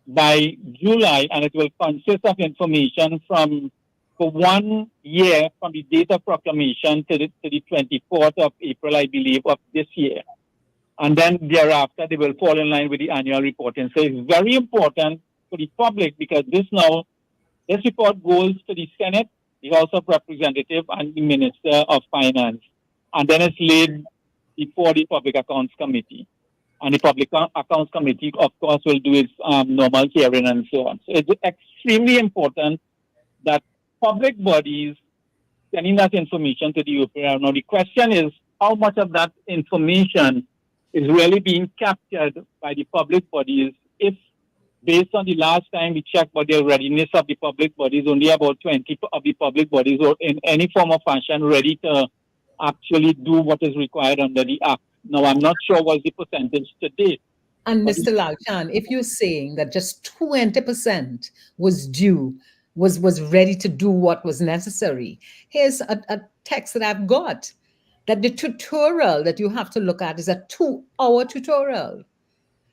by July, and it will consist of information for 1 year from the date of proclamation to the 24th of April, I believe, of this year. And then thereafter, they will fall in line with the annual reporting. So it's very important for the public because this report goes to the Senate, the House of Representatives, and the Minister of Finance. And then it's laid before the Public Accounts Committee. And the Public Accounts Committee, of course, will do its normal hearing and so on. So it's extremely important that public bodies sending that information to the OPR. Now, the question is how much of that information is really being captured by the public bodies if, based on the last time we checked about the readiness of the public bodies, only about 20 of the public bodies are in any form of fashion ready to actually do what is required under the Act. Now, I'm not sure what's the percentage today. And Mr. Lalchan, if you're saying that just 20% was due, was ready to do what was necessary, here's a text that I've got, that the tutorial that you have to look at is a 2-hour tutorial.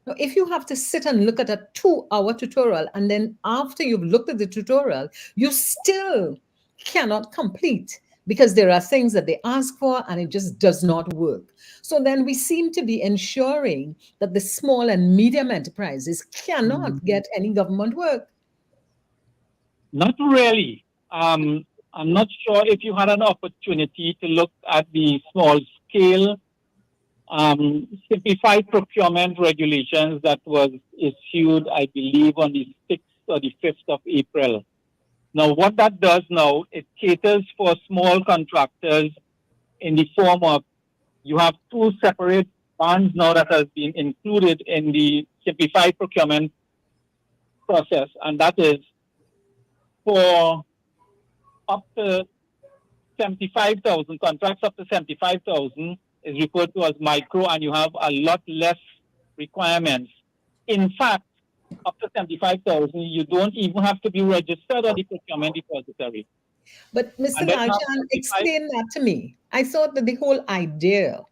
Now, if you have to sit and look at a 2-hour tutorial, and then after you've looked at the tutorial, you still cannot complete because there are things that they ask for and it just does not work. So then we seem to be ensuring that the small and medium enterprises cannot get any government work. Not really. I'm not sure if you had an opportunity to look at the small scale simplified procurement regulations that was issued, I believe, on the 6th or the 5th of April. Now, what that does now, it caters for small contractors in the form of, you have two separate bands now that has been included in the simplified procurement process, and that is for up to 75,000, contracts up to 75,000 is referred to as micro, and you have a lot less requirements. In fact, up to 75,000, you don't even have to be registered at the procurement depository. But Mr. Lalchan, explain that to me. I thought that the whole idea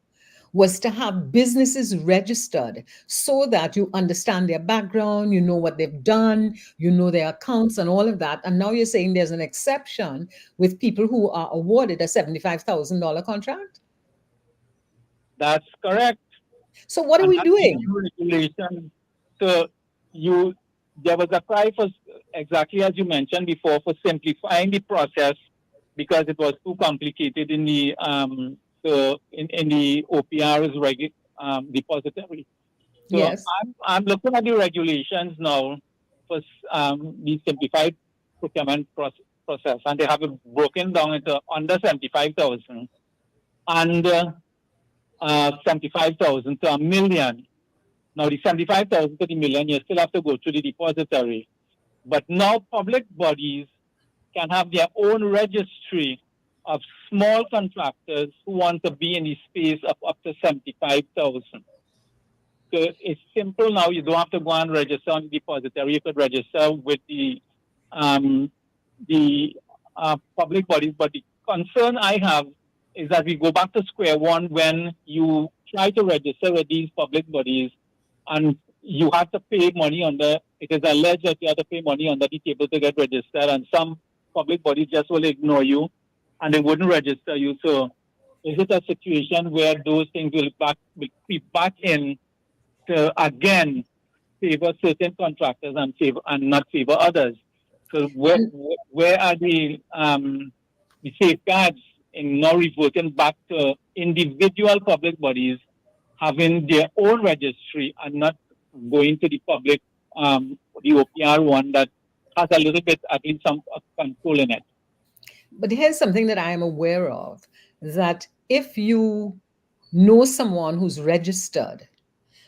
was to have businesses registered so that you understand their background, you know what they've done, you know their accounts and all of that. And now you're saying there's an exception with people who are awarded a $75,000 contract? That's correct. So what are we doing? Regulation. So there was a cry for, exactly as you mentioned before, for simplifying the process because it was too complicated in the in the OPR's depository. So yes. I'm looking at the regulations now for the simplified procurement process, and they have it broken down into under 75,000 and 75,000 to $1 million. Now, the 75,000 to the $1 million, you still have to go through the depository. But now public bodies can have their own registry of small contractors who want to be in the space of up to 75,000. So it's simple now. You don't have to go and register on the depository. You could register with the public bodies. But the concern I have is that we go back to square one when you try to register with these public bodies and you have to pay money it is alleged that you have to pay money under the table to get registered, and some public bodies just will ignore you and they wouldn't register you. So is it a situation where those things will be back in to again favor certain contractors and not favor others? So where are the safeguards in now reverting back to individual public bodies having their own registry and not going to the public, the OPR one that has a little bit, at least some control in it? But here's something that I am aware of, that if you know someone who's registered,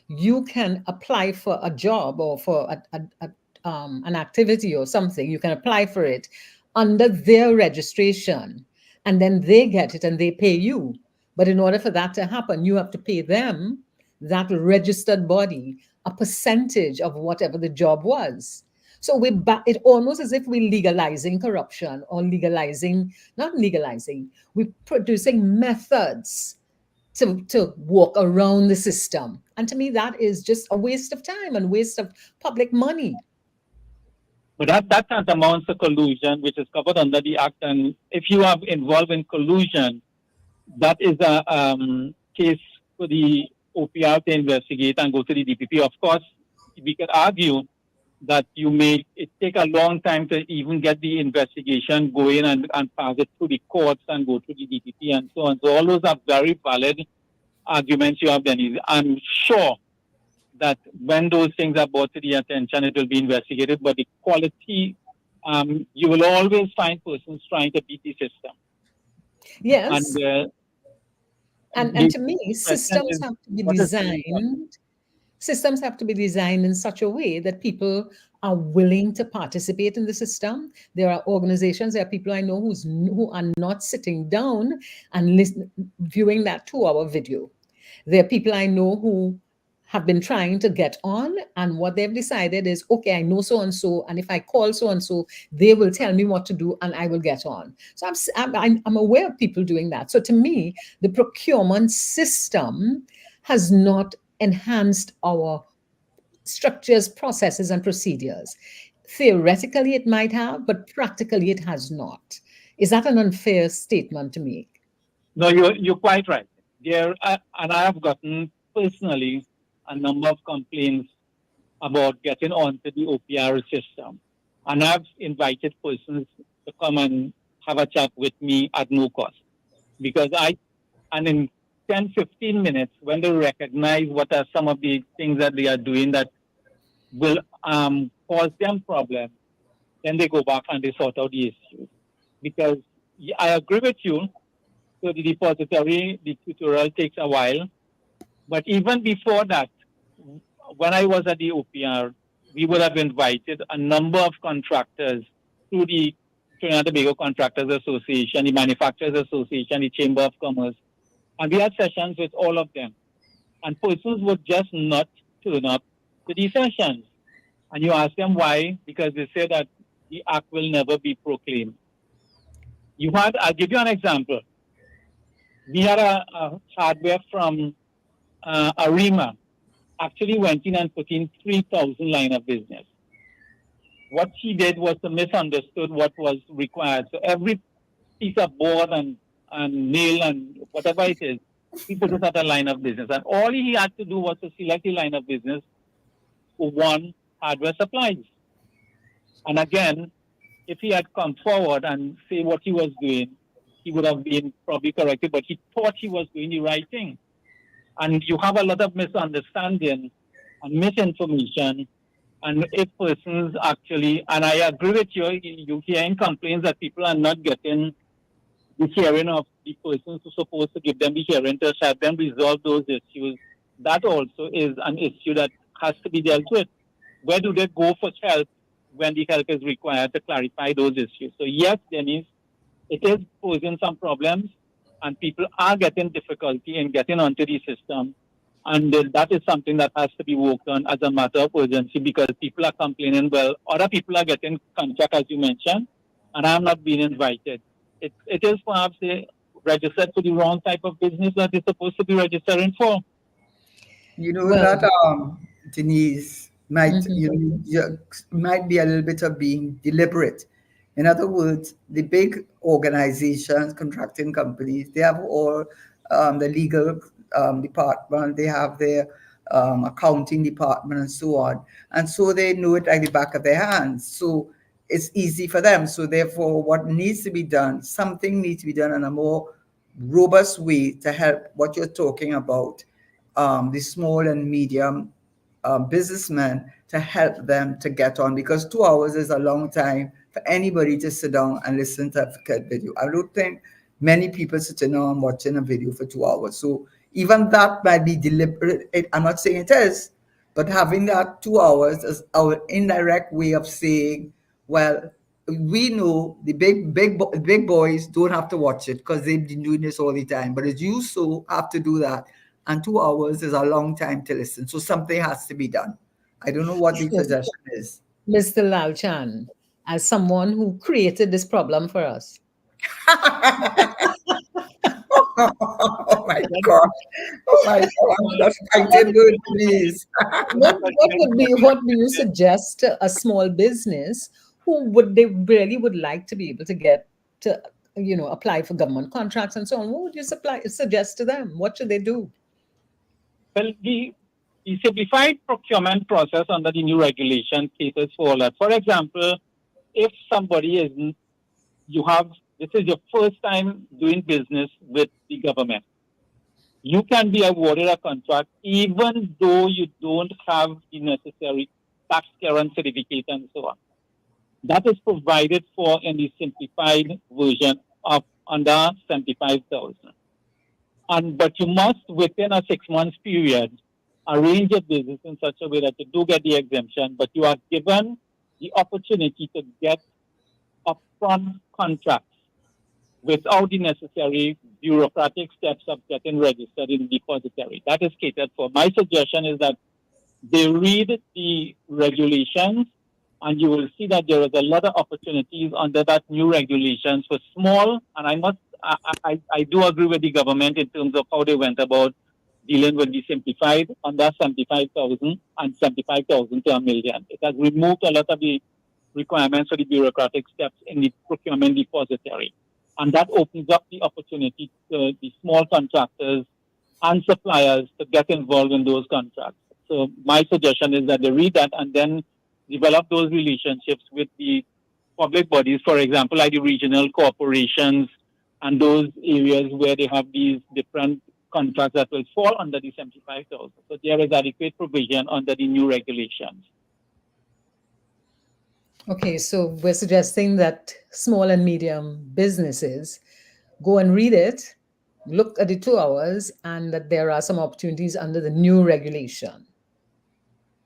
you can apply for a job or for an activity or something. You can apply for it under their registration, and then they get it and they pay you. But in order for that to happen, you have to pay them, that registered body, a percentage of whatever the job was. So it almost as if we're legalizing corruption, or not legalizing, we're producing methods to walk around the system. And to me, that is just a waste of time and waste of public money. But that amounts to collusion, which is covered under the Act. And if you are involved in collusion, that is a case for the OPR to investigate and go to the DPP. Of course, we could argue that it take a long time to even get the investigation going and pass it through the courts and go through the DPP and so on. So all those are very valid arguments you have, Dennise. I'm sure that when those things are brought to the attention, it will be investigated. But the quality, you will always find persons trying to beat the system. Yes. And to me, systems have to be designed in such a way that people are willing to participate in the system. There are organizations, there are people I know who are not sitting down and viewing that 2-hour video. There are people I know who have been trying to get on, and what they've decided is, okay, I know so-and-so, and if I call so-and-so, they will tell me what to do and I will get on. So I'm aware of people doing that. So to me, the procurement system has not enhanced our structures, processes, and procedures. Theoretically, it might have, but practically it has not. Is that an unfair statement to make? No, you're quite right. And I have gotten personally a number of complaints about getting onto the OPR system. And I've invited persons to come and have a chat with me at no cost. Because in 10, 15 minutes, when they recognize what are some of the things that they are doing that will cause them problems, then they go back and they sort out the issues. Because I agree with you, so the depository, the tutorial takes a while. But even before that, when I was at the OPR, we would have invited a number of contractors through the Trinidad and Tobago Contractors Association, the Manufacturers Association, the Chamber of Commerce. And we had sessions with all of them. And persons would just not turn up to these sessions. And you ask them why, because they say that the act will never be proclaimed. I'll give you an example. We had a hardware from Arima actually went in and put in 3,000 line of business. What she did was to misunderstood what was required. So every piece of board and nail and whatever it is, he put it at a line of business. And all he had to do was to select the line of business for one hardware supplies. And again, if he had come forward and say what he was doing, he would have been probably corrected, but he thought he was doing the right thing. And you have a lot of misunderstanding and misinformation. And if persons actually, and I agree with you, you hearing complaints that people are not getting the hearing of the persons who are supposed to give them the hearing to help them resolve those issues. That also is an issue that has to be dealt with. Where do they go for help when the help is required to clarify those issues? So yes, Dennise, it is posing some problems, and people are getting difficulty in getting onto the system. And that is something that has to be worked on as a matter of urgency, because people are complaining, well, other people are getting contract, as you mentioned, and I'm not being invited. It is perhaps registered for the wrong type of business that they're supposed to be registering for. You know that Dennise might might be a little bit of being deliberate. In other words, the big organizations, contracting companies, they have all the legal department, they have their accounting department and so on. And so they know it like the back of their hands. So it's easy for them. So therefore, what needs to be done, something needs to be done in a more robust way to help what you're talking about, the small and medium businessmen, to help them to get on, because 2 hours is a long time for anybody to sit down and listen to a video. I don't think many people sitting down watching a video for 2 hours. So Even that might be deliberate. I'm not saying it is, but having that 2 hours is our indirect way of saying, well, we know the big boys don't have to watch it because they've been doing this all the time. But as you so have to do that, and 2 hours is a long time to listen. So something has to be done. I don't know what the suggestion is. Mr. Lalchan, as someone who created this problem for us. Oh my God. Oh my God. I'm just fighting good, please. What do you suggest to a small business who would like to be able to get to, apply for government contracts and so on? What would you suggest to them? What should they do? Well, the simplified procurement process under the new regulation caters for all that. For example, if this is your first time doing business with the government, you can be awarded a contract even though you don't have the necessary tax clearance certificate and so on. That is provided for in the simplified version of under 75,000. But you must, within a 6 months period, arrange your business in such a way that you do get the exemption, but you are given the opportunity to get upfront contracts without the necessary bureaucratic steps of getting registered in the depository. That is catered for. My suggestion is that they read the regulations, and you will see that there is a lot of opportunities under that new regulations for small, and I do agree with the government in terms of how they went about dealing with the simplified under 75,000 and 75,000 to $1 million. It has removed a lot of the requirements for the bureaucratic steps in the procurement depository. And that opens up the opportunity to the small contractors and suppliers to get involved in those contracts. So my suggestion is that they read that and then develop those relationships with the public bodies, for example, like the regional corporations and those areas where they have these different contracts that will fall under the 75,000. So there is adequate provision under the new regulations. Okay, so we're suggesting that small and medium businesses go and read it, look at the 2 hours, and that there are some opportunities under the new regulation.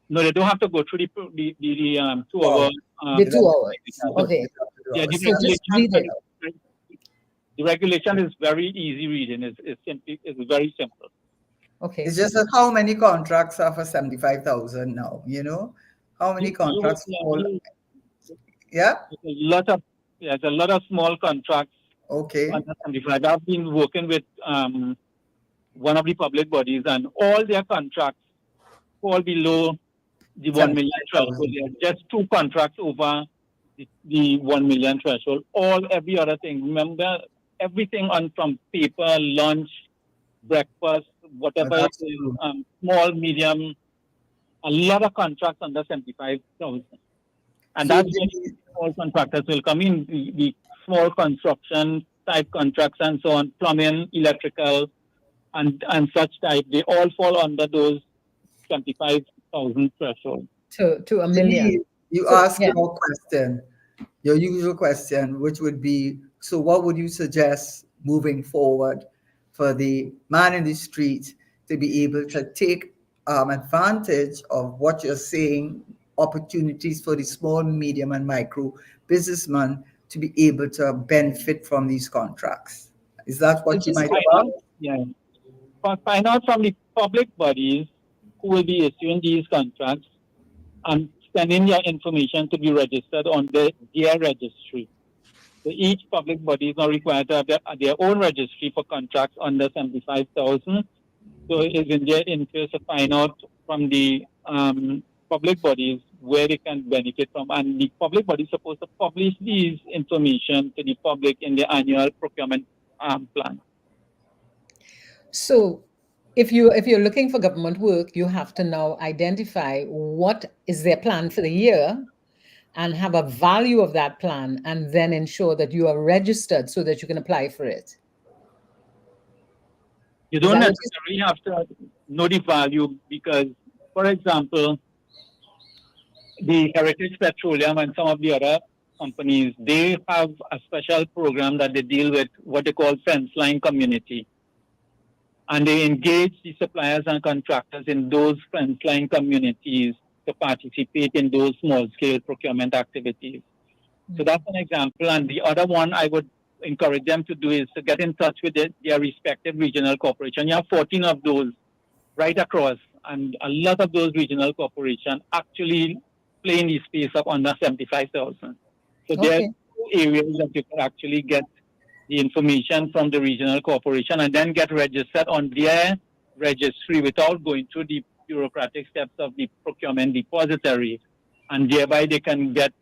No, they don't have to go through the 2 hours. The 2 hours. Okay. Yeah, the regulation is very easy reading. It's very simple. Okay. It's just that how many contracts are for 75,000 now? How many contracts? Yeah. There's a lot of small contracts. Okay. Under 75. I've been working with one of the public bodies, and all their contracts fall below the 1 million threshold. There are just 2 contracts over the 1 million threshold. Every other thing. Remember, everything from paper, lunch, breakfast, whatever it is, small, medium, a lot of contracts under 75,000. And So that's when small contractors will come in, the small construction type contracts and so on, plumbing, electrical, and such type. They all fall under those 75,000 threshold. To $1 million. You ask your question, your usual question, which would be, so what would you suggest moving forward for the man in the street to be able to take advantage of what you're saying, opportunities for the small, medium, and micro businessman to be able to benefit from these contracts? Is that what you might have? Yeah. Find out from the public bodies who will be issuing these contracts and sending their information to be registered on their registry. So each public body is now required to have their own registry for contracts under 75,000. So it's in their interest to find out from the public bodies where they can benefit from. And the public body is supposed to publish these information to the public in the annual procurement plan. So if you're looking for government work, you have to now identify what is their plan for the year and have a value of that plan, and then ensure that you are registered so that you can apply for it. You don't necessarily have to know the value because, for example, the Heritage Petroleum and some of the other companies, they have a special program that they deal with what they call fence line community. and they engage the suppliers and contractors in those frontline communities to participate in those small-scale procurement activities. So that's an example. And the other one I would encourage them to do is to get in touch with their respective regional corporation. You have 14 of those right across, and a lot of those regional corporations actually play in the space of under 75,000. So there are Okay. two areas that you can actually get the information from the regional corporation and then get registered on their registry without going through the bureaucratic steps of the procurement depository. And thereby they can get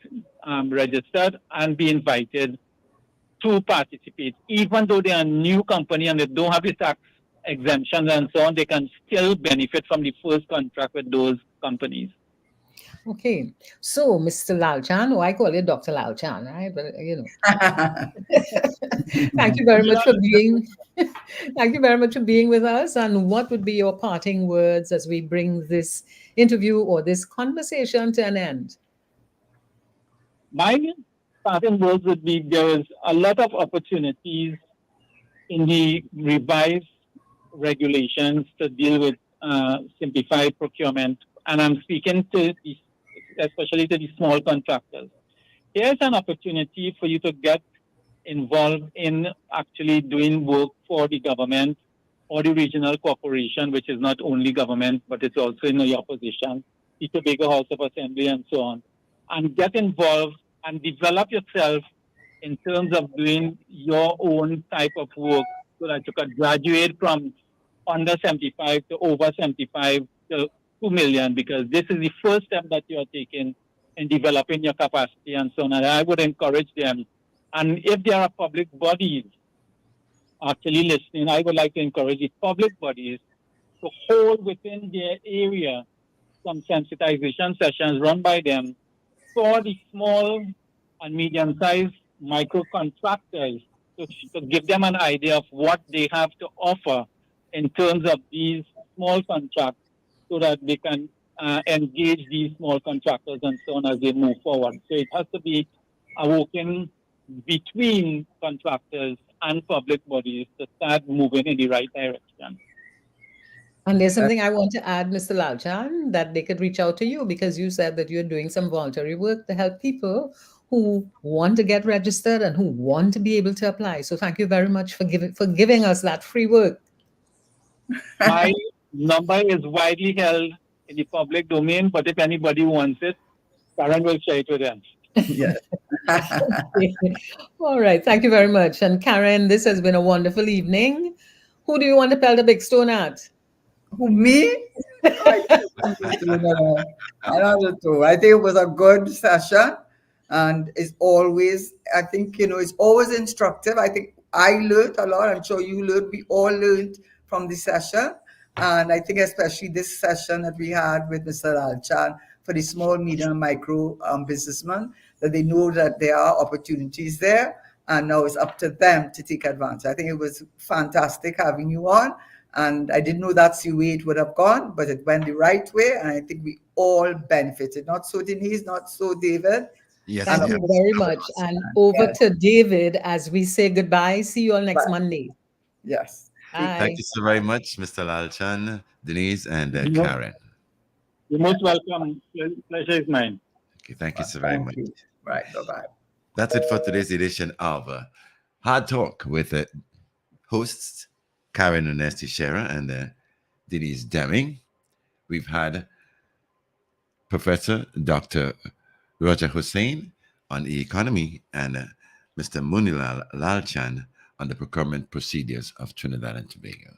registered and be invited to participate. Even though they are a new company and they don't have the tax exemptions and so on, they can still benefit from the first contract with those companies. Okay. So, Mr. Lalchan, I call you Dr. Lalchan, right? But thank you very much for being thank you very much for being with us. And what would be your parting words as we bring this interview or this conversation to an end? My starting words would be there is a lot of opportunities in the revised regulations to deal with simplified procurement. And I'm speaking to especially to the small contractors. Here's an opportunity for you to get involved in actually doing work for the government or the regional corporation, which is not only government, but it's also in your position, the Tobago House of Assembly and so on. And get involved and develop yourself in terms of doing your own type of work so that you can graduate from under 75 to over 75 to 2 million, because this is the first step that you are taking in developing your capacity and so on. And I would encourage them. And if there are public bodies actually listening, I would like to encourage the public bodies to hold within their area some sensitization sessions run by them for the small and medium-sized micro contractors to give them an idea of what they have to offer in terms of these small contracts so that they can engage these small contractors and so on as they move forward. So it has to be a working between contractors and public bodies to start moving in the right direction. And there's something I want to add, Mr. Lalchan, that they could reach out to you because you said that you're doing some voluntary work to help people who want to get registered and who want to be able to apply. So thank you very much for giving us that free work. My number is widely held in the public domain, but if anybody wants it, Karen will share it with them. Yes. All right. Thank you very much. And Karen, this has been a wonderful evening. Who do you want to pelt a big stone at? Who, me? I don't know. I think it was a good session, and it's always, I think, it's always instructive. I think I learned a lot. I'm sure you learned. We all learned from the session. And I think especially this session that we had with Mr. Lalchan for the small, medium, micro businessmen, that they know that there are opportunities there, and now it's up to them to take advantage. I think it was fantastic having you on, and I didn't know that's the way it would have gone, but it went the right way, and I think we all benefited. Not so Dennise, not so David. Yes, Thank you very much. And over to David as we say goodbye. See you all next Monday. Yes. Bye. Thank you so very much, Mr. Lalchan, Dennise, and Karen. You're most welcome. Pleasure is mine. Okay, thank you so very much. Right, bye-bye. That's it for today's edition of Hard Talk with hosts Karen Nunez Tesheira and Dennise Demming. We've had Professor Dr. Roger Hussain on the economy and Mr. Munilal Lalchan on the procurement procedures of Trinidad and Tobago.